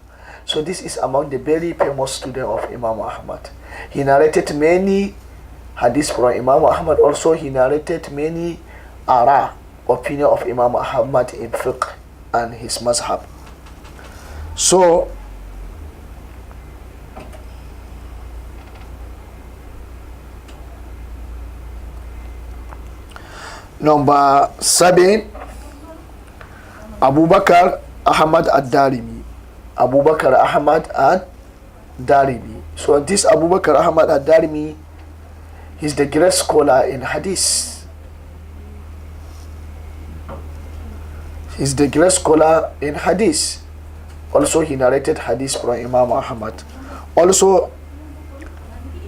So this is among the very famous students of Imam Ahmad. He narrated many hadiths from Imam Ahmad. Also, he narrated many opinion of Imam Ahmad in fiqh and his mazhab. So, number 7, Abu Bakr Ahmad ad-Darimi. Abu Bakr Ahmad ad-Darimi. So this Abu Bakr Ahmad ad-Darimi, he's the great scholar in hadith. He's the great scholar in hadith. Also, he narrated hadith from Imam Ahmad. Also,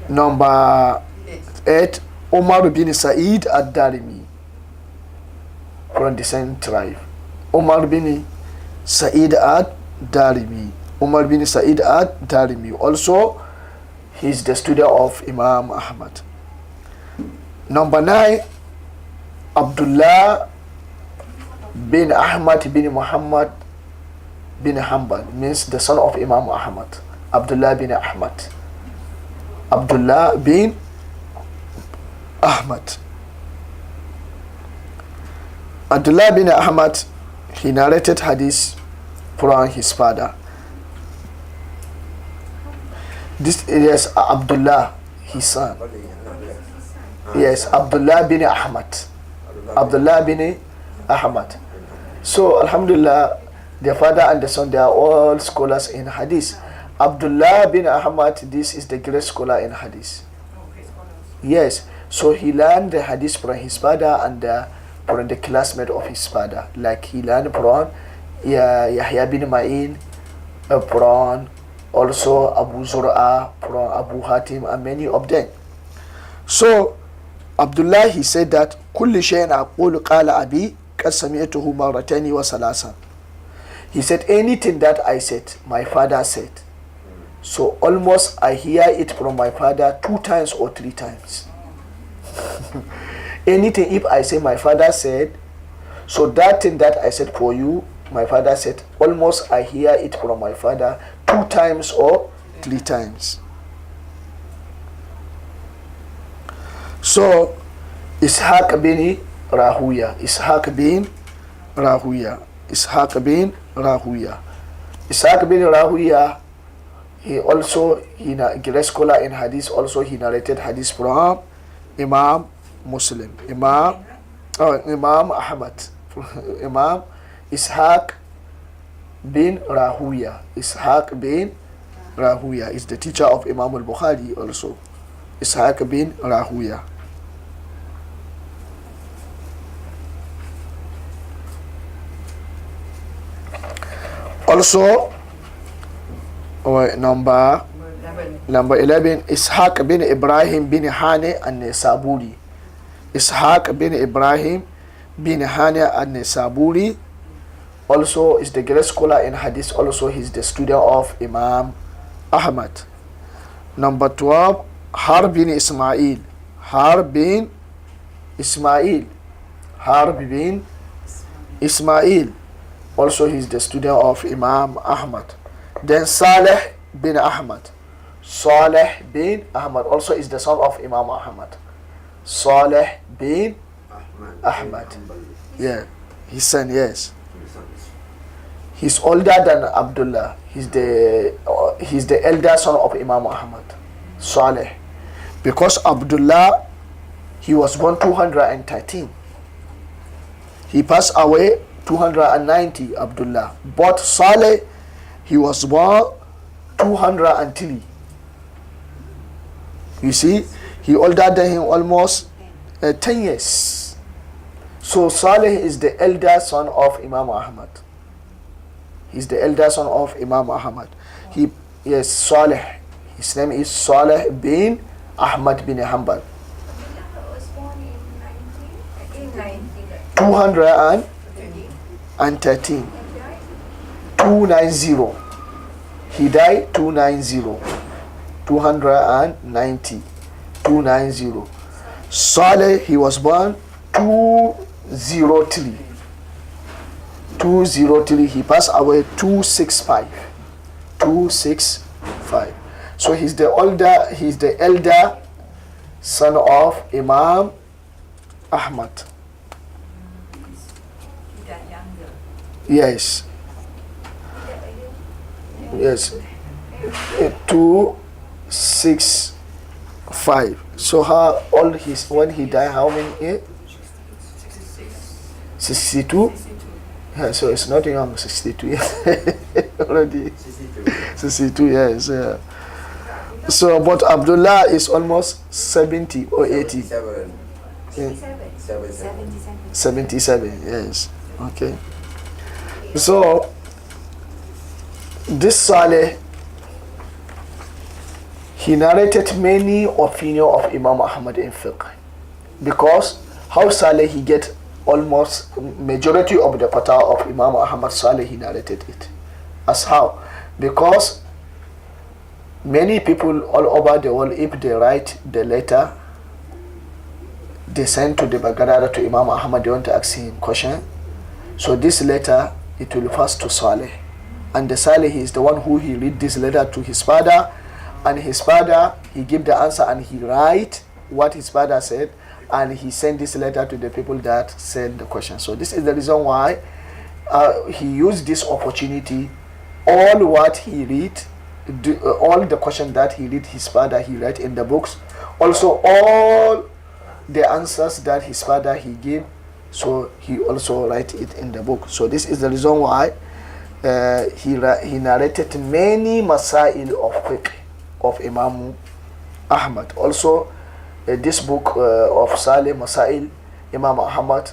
number 8, Umar bin Sa'id ad-Darimi, from the same tribe. Umar bin Sa'id ad-Darimi. Umar bin Sa'id ad-Darimi. Also, he's the student of Imam Ahmad. Number 9, Abdullah bin Ahmad bin Muhammad bin Hanbal, means the son of Imam Ahmad. Abdullah bin Ahmad. Abdullah bin Ahmad. Abdullah bin Ahmad, he narrated hadith from his father. This is Abdullah, his son. Yes, Abdullah bin Ahmad. Abdullah bin Ahmad. So, Alhamdulillah, their father and the son, they are all scholars in hadith. Abdullah bin Ahmad, this is the great scholar in hadith. Yes, so he learned the hadith from his father and from the classmate of his father. Like he learned from Yahya bin Ma'in, from also Abu Zur'a, from Abu Hatim, and many of them. So, Abdullah, he said that كل شيء أقول قال أبي قد سمعته مرتين وثلاثا. He said, anything that I said, my father said. So almost I hear it from my father 2 times or 3 times. Anything if I say my father said, so that thing that I said for you, my father said, almost I hear it from my father 2 times or 3 times. So Ishaq bin Rahuya. Ishaq bin Rahuya. great scholar in hadith. Also, he narrated hadith from Imam Muslim, Imam Ahmad, Imam Ishaq bin Rahuya. Ishaq bin Rahuya is the teacher of Imam al-Bukhari also. Ishaq bin Rahuya. Also, number 11, Ishaq bin Ibrahim bin Hani an-Nisaburi. Ishaq bin Ibrahim bin Hani an-Nisaburi also is the great scholar in hadith. Also, he's the student of Imam Ahmad. Number 12, Harb bin Ismail. Harb bin Ismail. Harb bin Ismail. Also, he's the student of Imam Ahmad. Then Saleh bin Ahmad. Saleh bin Ahmad also is the son of Imam Ahmad. Saleh bin Ahmad. Yeah, his son, yes. He's older than Abdullah. He's the elder son of Imam Ahmad. Saleh. Because Abdullah, he was born 213. He passed away 290, Abdullah. But Saleh, he was born 203. You see, he older than him almost 10 years. So Saleh is the elder son of Imam Ahmad. He's the elder son of Imam Ahmad. Yes, Saleh. His name is Saleh bin Ahmad bin Hanbal. Was born in 213. 290. He died 290. 290. 290. Saleh, he was born 203. 203. He passed away 265. 265. So he's the elder son of Imam Ahmad. Yes. Yes. 265. So how old when he died, how many years? 62? Yeah, so it's not young, 62 years. Already. 62 years, yeah. So, but Abdullah is almost 70 or 80. 77, yes. Okay. So, this Saleh, he narrated many opinions of Imam Ahmad in fiqh. Because how Saleh he get almost majority of the fatwa of Imam Ahmad, Saleh he narrated it. As how? Because many people all over the world, if they write the letter, they send to the Baghdad to Imam Ahmad, they want to ask him question. So this letter, it will pass to Saleh. And the Saleh is the one who he read this letter to his father, and his father, he give the answer and he write what his father said, and he send this letter to the people that send the question. So this is the reason why he used this opportunity. All what he read, all the question that he read his father, he write in the books. Also all the answers that his father he gave, so he also write it in the book. So this is the reason why he narrated many masail of fiqh of Imam Ahmad. Also this book of Saleh Masail Imam Ahmad,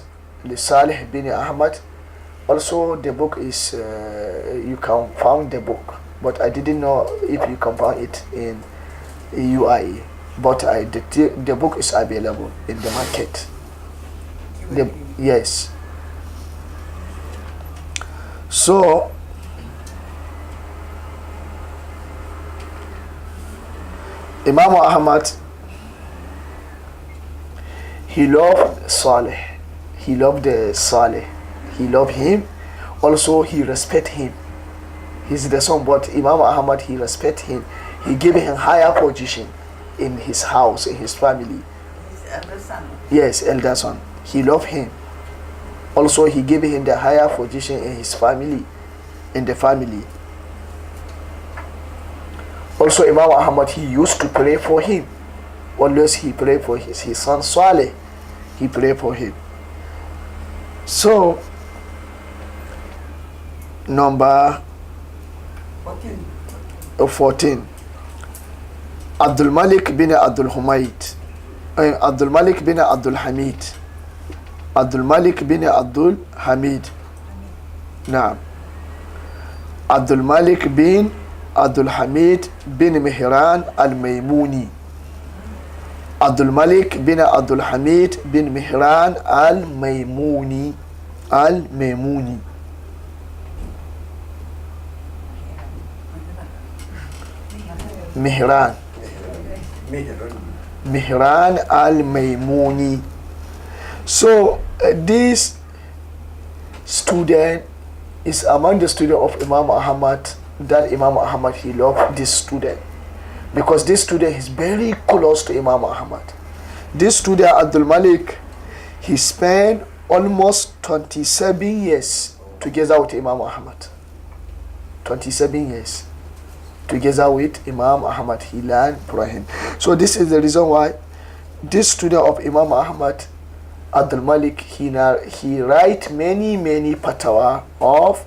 Saleh bin Ahmad. Also the book is you can find the book, but I didn't know if you can find it in UAE. But the book is available in the market. Yes. So Imam Ahmad, he loved Saleh. He loved the Saleh. He loved him. Also, he respect him. He's the son, but Imam Ahmad, he respect him. He gave him higher position in his house, in his family. His elder son. Yes, elder son. He loved him. Also, he gave him the higher position in his family, in the family. Also, Imam Ahmad, he used to pray for him. Always he prayed for his son Saleh. He prayed for him. So, number 14. Abdul Malik bin Abdul Humaid. Abdul Malik bin Abdul Hamid. Abdul Malik bin Abdul Hamid. Naam. Abdul Malik bin Abdul Hamid bin Mihran al-Maymuni. Abdul Malik bin Abdul Hamid bin Mihran al-Maymuni. Al-Maymuni. Mihran. Mihran al-Maymuni. So this student is among the students of Imam Ahmad, that Imam Ahmad, he loved this student because this student is very close to Imam Ahmad. This student Abdul Malik, he spent almost 27 years together with Imam Ahmad. 27 years together with Imam Ahmad, he learned from him. So this is the reason why this student of Imam Ahmad, Abdul Malik, he write many fatwa of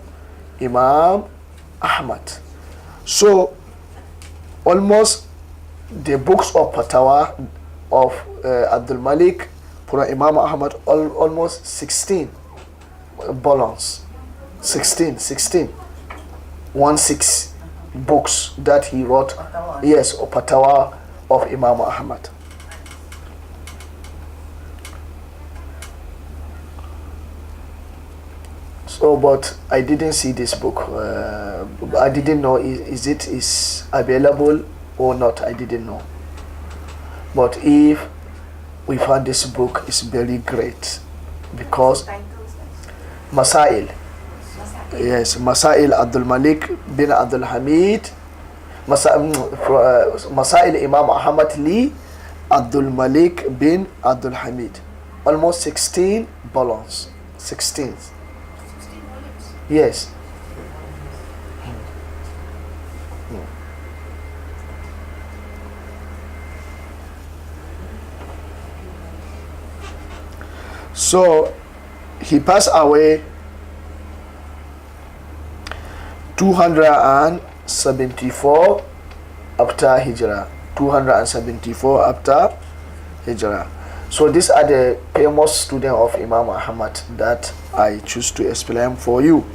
Imam Ahmad. So almost the books of fatwa of Abdul Malik from Imam Ahmad, almost 16 volumes. 16 books that he wrote. Yes, of fatwa of Imam Ahmad. So, but I didn't see this book. I didn't know is it available or not. I didn't know. But if we found this book, is very great because Masail. Yes, Masail Abdul Malik bin Abdul Hamid. Masail Imam Ahmad li Abdul Malik bin Abdul Hamid. Almost 16 volumes. 16. Yes. So he passed away 274 after Hijrah. 274 after Hijrah. So these are the famous students of Imam Ahmad that I choose to explain for you.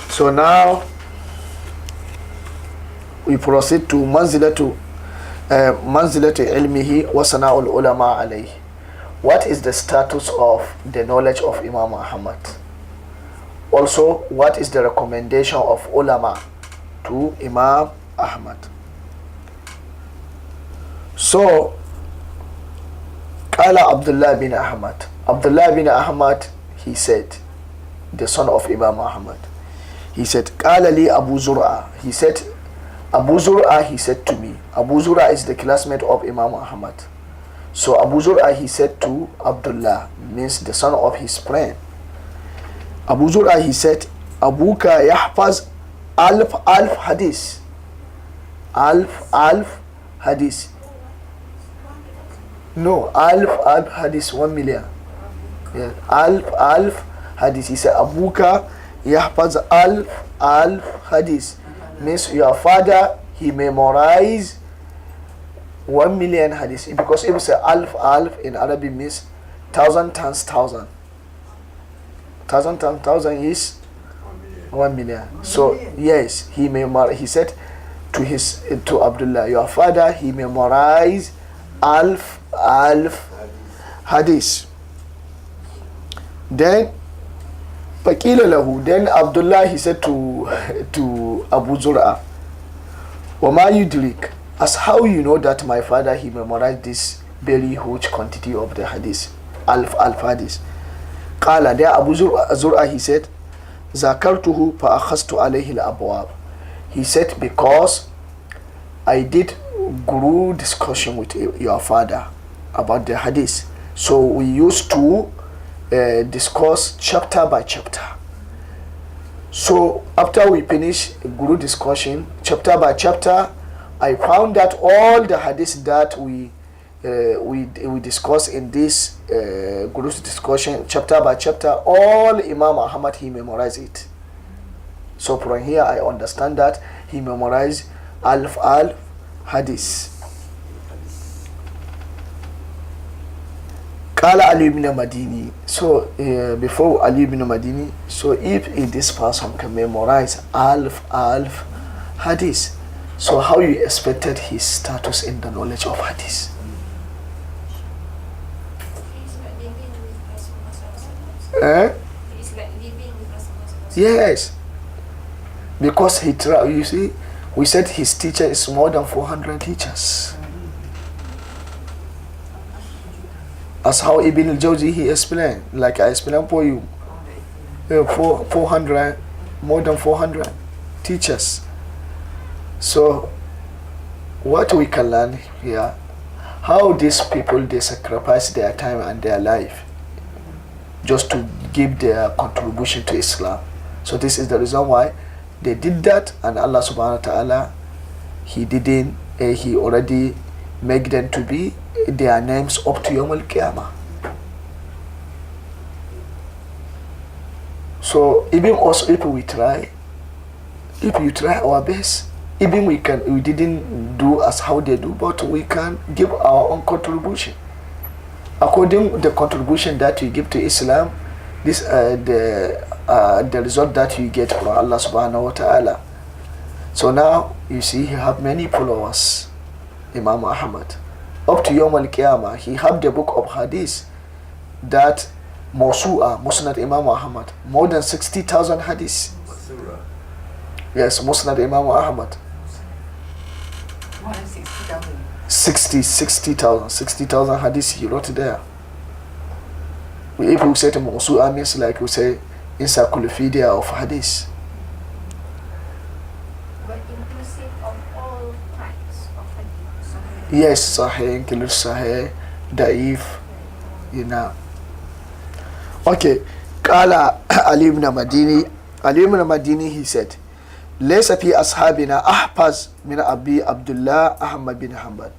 So now we proceed to manzilatu ilmihi wa sana'ul ulama alayhi. What is the status of the knowledge of Imam Ahmad? Also, what is the recommendation of ulama to Imam Ahmad? So, Qala Abdullah bin Ahmad. Abdullah bin Ahmad, he said, the son of Imam Ahmad. He said, Qala li Abu Zur'a. He said, Abu Zur'a, he said to me. Abu Zur'a is the classmate of Imam Ahmad. So Abu Zur'a, he said to Abdullah, means the son of his friend. Abu Zur'a, he said, Abuka yahfaz alf hadith. Alf hadith. No, alf hadith, 1 million. Yeah, alf hadith. He said, Abuka yahfaz alf hadith. Means your father, he memorized 1 million hadith. Because if you say alf in Arabic means 1,000 times 1,000. 1,000 times 1,000 is 1 million. So yes, he said to Abdullah, your father, he memorized alf hadith. Then then Abdullah, he said to Abu Zur'a, Wama yudrik, as how you know that my father, he memorized this very huge quantity of the hadith, alf hadith. Qala, there Abu Zur'a, he said, Zakartuhu fa akhastu alayhi al-abwab. He said, because I did guru discussion with your father about the hadith. So we used to discuss chapter by chapter. So after we finish guru discussion, chapter by chapter, I found that all the hadiths that we discuss in this guru discussion, chapter by chapter, all Imam Ahmad, he memorized it. So from here I understand that he memorized alf hadith. Qala Ali ibn Madini. So before Ali ibn Madini, so if this person can memorize alf hadith, so how you expected his status in the knowledge of hadith? He's like living with Rasulullah. He's like living with Rasulullah. Yes, because he you see, we said his teacher is more than 400 teachers. As how Ibn al-Jawzi he explained, like I explained for you, 400, more than 400 teachers. So what we can learn here, how these people, they sacrifice their time and their life just to give their contribution to Islam. So this is the reason why they did that, and Allah subhanahu wa ta'ala, he already make them to be their names up to Yawm al-Qiyamah. So even us, if we try our best, even we didn't do as how they do, but we can give our own contribution. According to the contribution that we give to Islam, this the result that you get from Allah subhanahu wa ta'ala. So now you see he have many followers, Imam Ahmad. Up to Yawm al-Qiyamah, he have the book of hadith that Mawsu'a, Musnad Imam Ahmad, more than 60,000 hadiths. Surah. Yes, Musnad Imam Ahmad. More than 60,000. 60,000 hadiths he wrote there. If we say to Mawsu'a means like we say encyclopedia of hadith. But inclusive of all kinds of hadith. Yes, Sahih, include Sahih, Da'if, you know. Okay, Qala Ali ibn Madini, he said, ليس في أصحابنا أحفظ من أبي عبد الله أحمد bin Hanbal.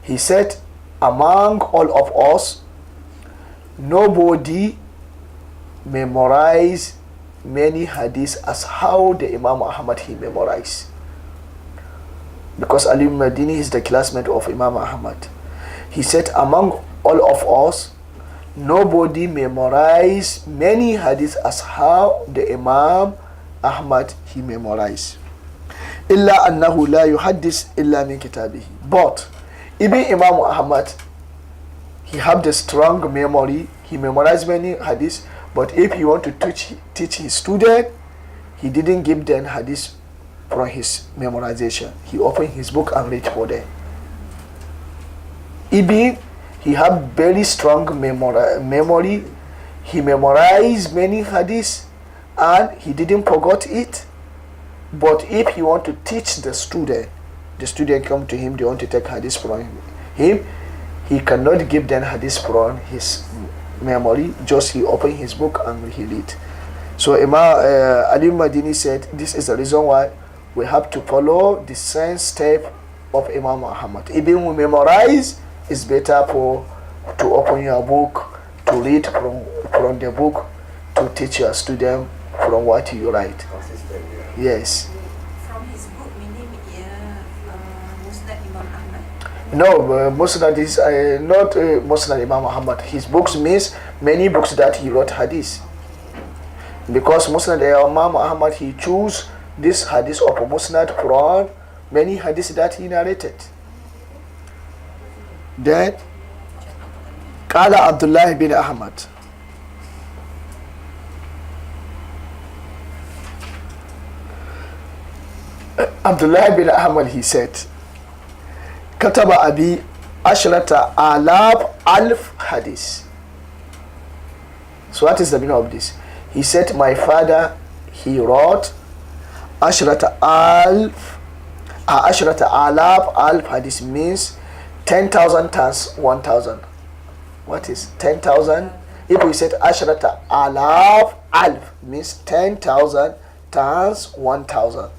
He said, among all of us, nobody memorize many hadiths as how the Imam Ahmad he memorized. Because Ali ibn Madini is the classmate of Imam Ahmad. He said, among all of us, nobody memorized many hadiths as how the Imam Ahmad he memorized. Illa annahu la yuhaddis illa min kitabihi. But even Imam Ahmad, he have the strong memory. He memorized many hadiths. But if he want to teach his student, he didn't give them hadith from his memorization. He opened his book and read for them. Even he have very strong memory. He memorized many hadiths and he didn't forget it. But if he want to teach the student come to him, they want to take hadith from him, he cannot give them hadith from his memory. Just he open his book and he read. So Imam Ali Madini said, this is the reason why we have to follow the same step of Imam Ahmad. Even we memorize, it's better to open your book, to read from the book, to teach your student from what you write. Consistent, yeah. Yes. From his book, meaning Musnad Imam Ahmad. No, Musnad is not Musnad Imam Ahmad. His books means many books that he wrote hadith. Because Musnad Imam Ahmad, he choose this hadith of Musnad from many hadiths that he narrated. Then, Qala Abdullah bin Ahmad. Abdullah bin Ahmad, he said, Kataba Abi Ashrata alf hadith. So what is the meaning of this? He said, my father, he wrote Ashrata alf hadith means 10,000 times 1,000. What is 10,000? If we said Ashrata alf means 10,000 times 1,000.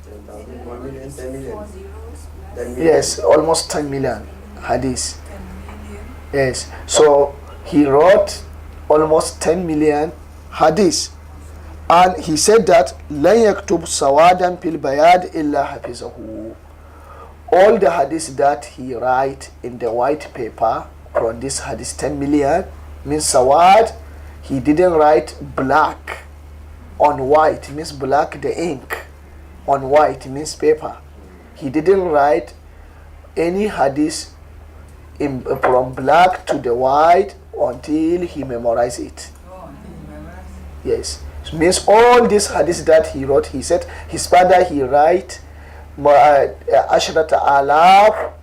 10,000, 1 million, 10 million. 4 zeros 10 plus million. Yes, almost 10 million hadith. 10 million. Yes, so he wrote almost 10 million hadith. And he said that لَنْ يَكْتُبْ سَوَادًا فِي الْبَيَادِ إِلَّا حَفِظَهُ. All the hadith that he write in the white paper from this hadith 10 million means sawad. He didn't write black on white, means black the ink on white means paper. He didn't write any hadith from black to the white until he memorized it. Yes, it means all these hadiths that he wrote, he said his father he write ashrata alf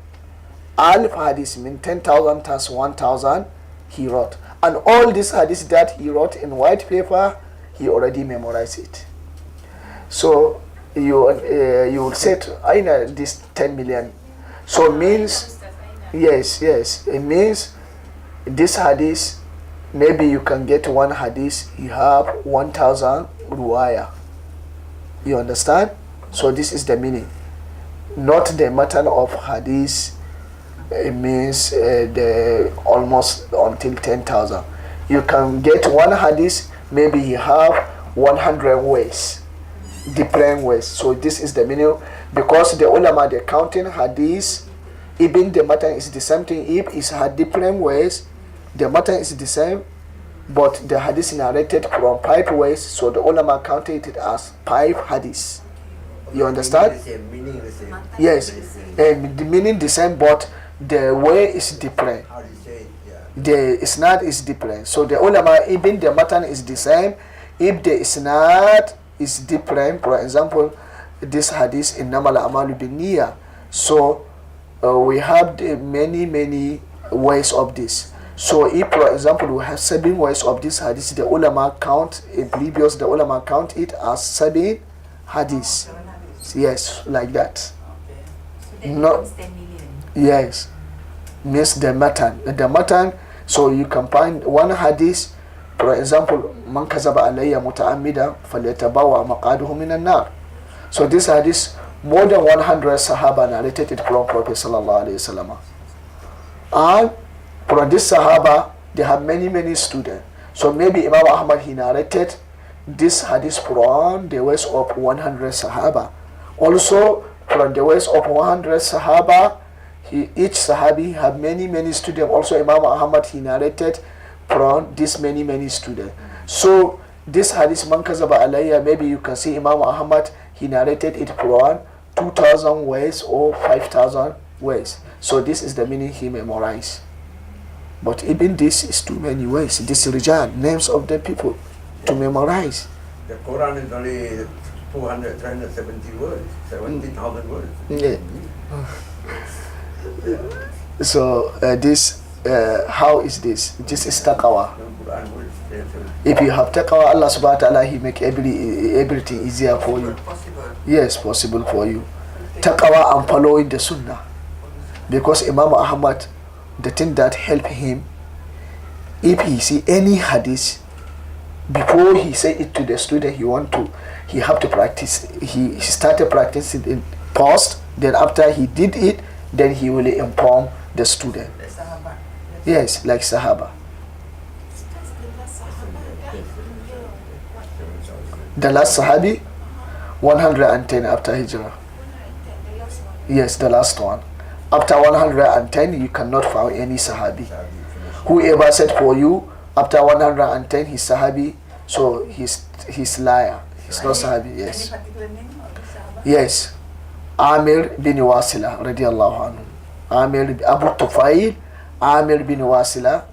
hadith mean 10,000 times 1,000 he wrote, and all these hadiths that he wrote in white paper he already memorized it. So you will say I know this 10 million. So means yes, it means this hadith, maybe you can get one hadith, you have 1,000 ruwaya. You understand? So this is the meaning. Not the matter of hadith, it means the almost until 10,000. You can get one hadith, maybe you have 100 ways, different ways. So this is the meaning, because the ulama, they counting hadith, even the matter is the same thing. If it's had different ways, the matter is the same, but the hadith narrated from 5 ways, so the ulama counted it as 5 hadiths. You understand? Meaning the same. Yes, the meaning the same, but the way is different. How do you say it? Yeah. The isnad is different. So the ulama, even the matan is the same. If the isnad is different, for example, this hadith in Namal Amalu bin Niyya. So we have many ways of this. So if, for example, we have 7 ways of this hadith, the ulama count, in previous, the ulama count it as 7 hadiths. Yes, like that. So that No. becomes 10 million. Yes, means the matan. So you can find one hadith, for example, man kazaba alayya muta'ammida falyatabawa maqaduhu minan nar. So this hadith, more than 100 sahaba narrated it from Prophet sallallahu alaihi wasallam. And for this sahaba, they have many students. So maybe Imam Ahmad, he narrated this hadith from the ways of 100 sahaba. Also, from the ways of 100 sahaba, each sahabi have many students. Also, Imam Ahmad, he narrated from this many students. So this hadith, man kazaba alayya, maybe you can see Imam Ahmad, he narrated it from 2,000 ways or 5,000 ways. So this is the meaning he memorized. But even this is too many ways. This rijal, names of the people to memorize. The Quran is only 370 words, 70,000 words. Yeah. So this, how is this? This is taqwa. The Quran words, If you have taqwa, Allah subhanahu wa ta'ala, he make everything easier for you. possible. Yes, possible for you. Taqwa and following the sunnah. Because Imam Ahmad, the thing that help him, if he see any hadith, before he say it to the student, he have to practice. He started practicing in past, then after he did it, then he will inform the student. Yes, like Sahaba. The last Sahabi, 110 after Hijrah. Yes, the last one. After 110, you cannot find any Sahabi. Whoever said for you, after 110, he's Sahabi, so he's liar. He's not Sahabi, yes. Any particular name of the Sahaba? Yes. Amir bin Wasila, radiallahu anhu. Abu Tufail, Amir bin Wasila,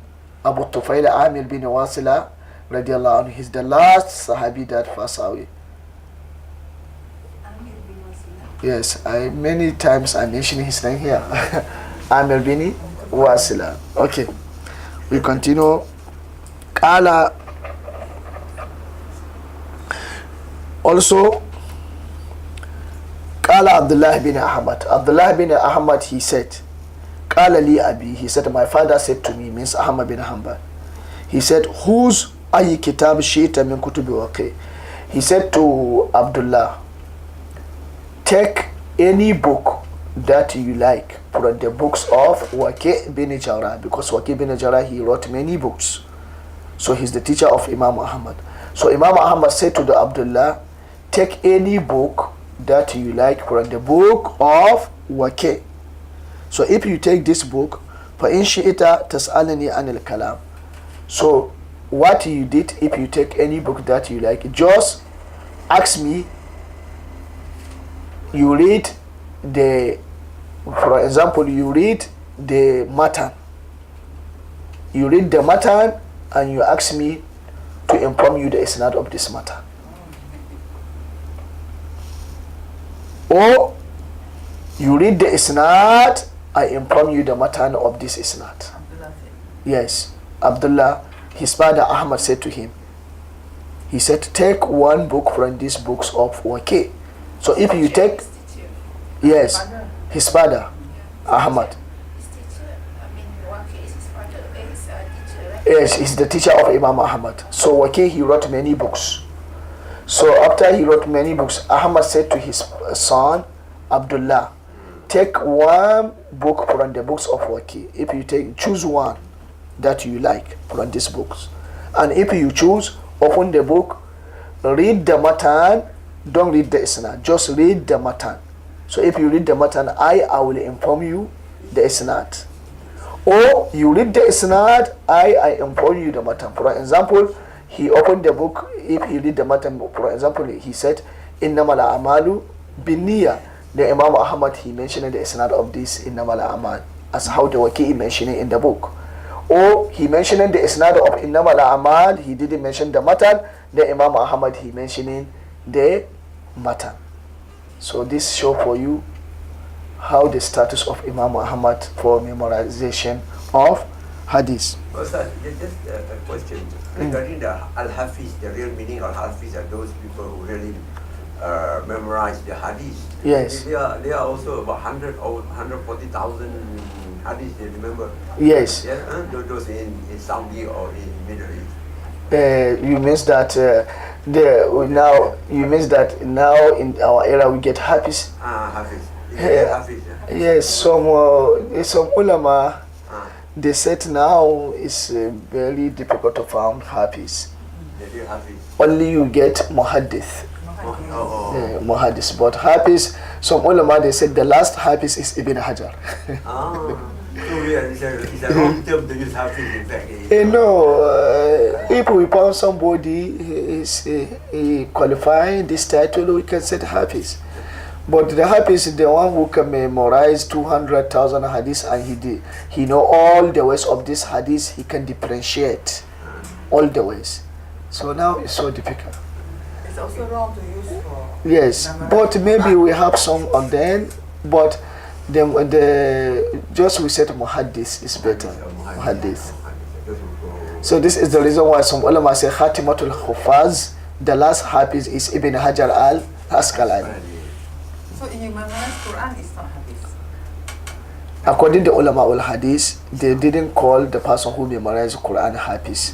Abu Tufail, Amir bin Wasila, radiallahu anhu. He's the last Sahabi that passed away. Amir bin Wasila. Yes, many times I mention his name here. Amir bin Wasila. Okay, we continue. Qala. Also, Qala Abdullah bin Ahmad. Abdullah bin Ahmad, he said, Qala li abi. He said, my father said to me, means Ahmad bin Hanbal. He said, whose ayi kitab shita min kutubi waqi. he said to Abdullah, take any book that you like from the books of Waqi' bin Jarrah, because Waqi' bin Jarrah, he wrote many books. So he's the teacher of Imam Ahmad. So Imam Ahmad said to the Abdullah, take any book that you like from the book of Waqi'. So if you take this book, فَإِنْ شِئِتَ تَسْأَلَنِي عَنِ الْكَلَامِ. So what you did, if you take any book that you like, just ask me. You read for example, you read the matan. You read the matan and you ask me to inform you the isnad of this matter. Or you read the isnad, I inform you the matan of this isnad. Yes, Abdullah, his father Ahmad said to him, he said, take one book from these books of Waqi'. So if you take, yes, his father Ahmad. His teacher, I mean, Waqi is his father, his teacher, right? Yes, he's the teacher of Imam Ahmad. So Waqi, he wrote many books. So after he wrote many books, Ahmad said to his son Abdullah, take one book from the books of Waqi. If you choose one that you like from these books, and if you choose, open the book, read the matan, don't read the isnad, just read the matan. So if you read the matan, I will inform you the isnad. Or you read the isnad, I inform you the matan. For example, he opened the book, if he read the matan, for example, he said, innamal a'malu binniya. The Imam Ahmad, he mentioned the isnad of this innamal a'mal, as how the Waqi mentioned it in the book. Or he mentioned the isnad of innamal a'mal, he didn't mention the matan. The Imam Ahmad, he mentioning the matan. So this show for you how the status of Imam Ahmad for memorization of hadith. Ustaz, just a question regarding the al-Hafiz. The real meaning of al-Hafiz are those people who really memorize the hadith. Yes. They are also about 100 or 140,000 hadith they remember. Yes. Yeah, those in Saudi or in Middle East. You means that you means that now in our era we get hafiz. Hafiz. Hafiz. Yes, some ulama they said now it's very difficult to find hafiz. They do Hafiz. Only you get muhaddith. Muhaddith, but hafiz, some ulama they said the last hafiz is Ibn Hajar. So yeah, it's a wrong term to use Hafiz in fact. If we found somebody is qualifying this title, we can say hafiz. But the hafiz is the one who can memorize 200,000 hadiths, and he know all the ways of this hadith. He can differentiate all the ways. So now it's so difficult. It's also wrong to use for. Yes, but maybe we have some of them, but the just we said muhaddith is better. Muhaddith. So this is the reason why some ulama say Khatimatul Hufaz, the last hafiz is Ibn Hajar al-Asqalani. So in memorize Quran is not hadith. According to ulama al-Hadith, they didn't call the person who memorized Quran hafiz.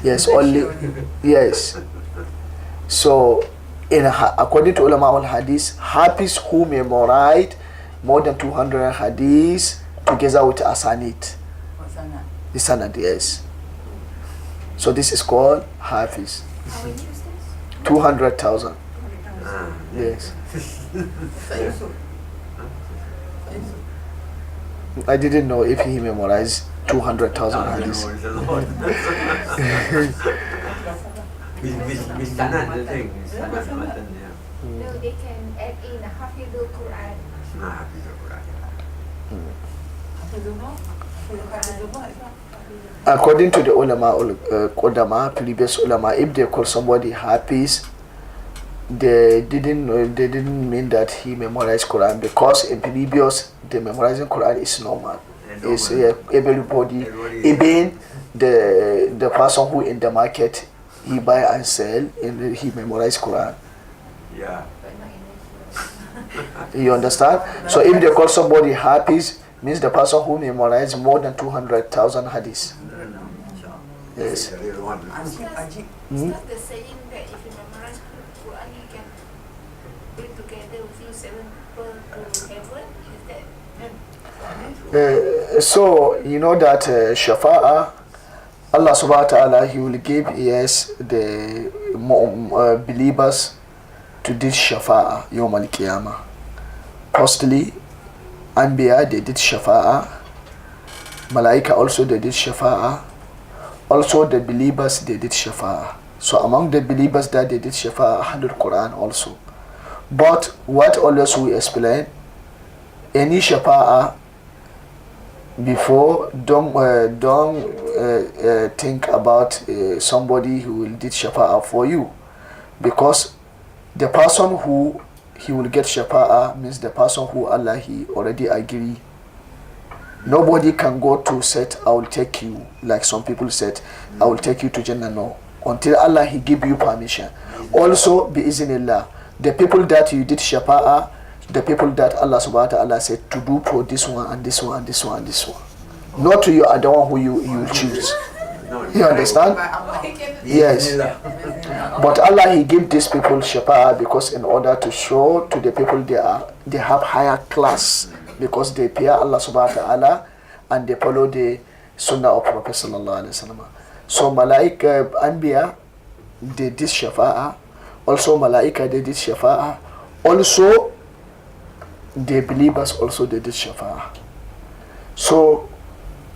Yes, only yes. So according to ulama al-Hadith, hafiz who memorized more than 200 hadiths together with asanid. The sanad, yes. So this is called hafiz. How many is this? 200,000. Yes. I didn't know if he memorized 200,000 hadiths. With sanad, the thing. No, they can add in a Hafidul Quran. According to the ulama, previous ulama, if they call somebody hafiz, they didn't mean that he memorized Quran, because in previous the memorizing Quran is normal. It's everybody, even the person who in the market he buy and sell, and he memorize Quran. Yeah. You understand? So if they call somebody hafiz, means the person who memorized more than 200,000 hadiths. Yes. The real one. It's not the saying that if you memorize to 7 people to heaven? Is that So you know that shafa'a, Allah subhanahu wa ta'ala, He will give, yes, the believers to this shafa'a yawm al-qiyamah. Firstly, Anbiya, they did shafa'a. Malaika also, they did shafa'a. Also the believers, they did shafa'a. So among the believers that they did shafa'a, Ahlul Quran also. But what always we explain, any shafa'a, before, don't think about somebody who will did shafa'a for you, because the person who he will get shafa'a means the person who Allah He already agree. Nobody can go to set, I will take you, like some people said, I will take you to Jannah. No, until Allah He give you permission. Also, bi-iznillah, the people that you did shafa'a, the people that Allah subhanahu wa ta'ala said to do for this one and this one and this one and this one, not to you other one who you choose. You understand? Yes. But Allah He give these people shafa'a because in order to show to the people they have higher class, because they fear Allah subhanahu wa ta'ala and they follow the sunnah of Prophet sallallahu alaihi wasallam. So malaika, Anbiya, they did shafa'a. Also malaika, they did shafa'a. Also the believers also they did shafa'a. So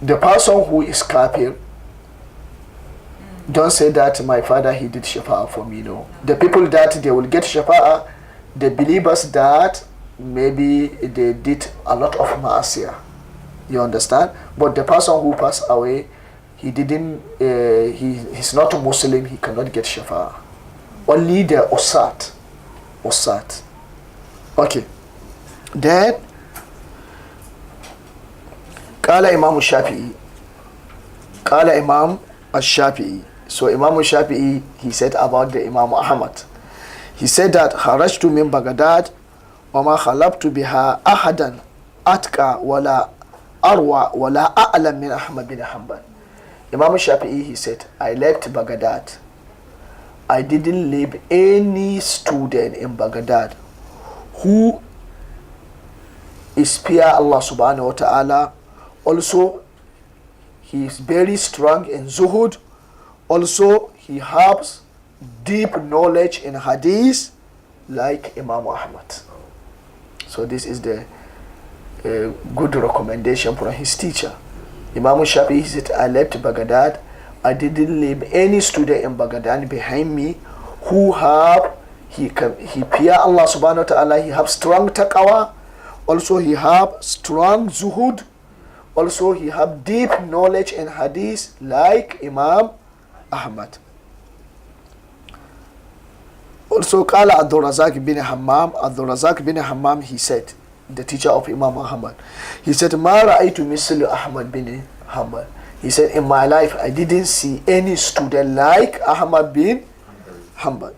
the person who is kafir, don't say that my father he did shafa'a for me. No, the people that they will get shafa'a, the believers that maybe they did a lot of ma'asiyah. You understand? But the person who passed away, he didn't, he's not a Muslim, he cannot get shafa'a. Only the usat. Okay. Then قال إمام الشافعي قال إمام الشافعي. So Imam al-Shafi'i, he said about the Imam Ahmad, he said that خرجت من بغداد وما خلبت بها أحدا أتقى ولا أروى ولا أعلم من أحمد بن حنبل. Imam al-Shafi'i, he said, I left Baghdad. I didn't leave any student in Baghdad who is fear Allah subhanahu wa ta'ala. Also, he is very strong in zuhud. Also, he has deep knowledge in hadith like Imam Ahmad. So this is the good recommendation from his teacher. Imam Shafi'i said, I left Baghdad. I didn't leave any student in Baghdad behind me who he fear Allah subhanahu wa ta'ala. He have strong taqwa. Also, he have strong zuhud. Also, he have deep knowledge in hadith like Imam Ahmad. Also, قال عبد الرزاق بن حمام, Abdul Razak bin Hammam, he said, the teacher of Imam Ahmad, he said, ما رأيت مثل أحمد bin Hanbal. He said, in my life, I didn't see any student like Ahmad bin Hanbal.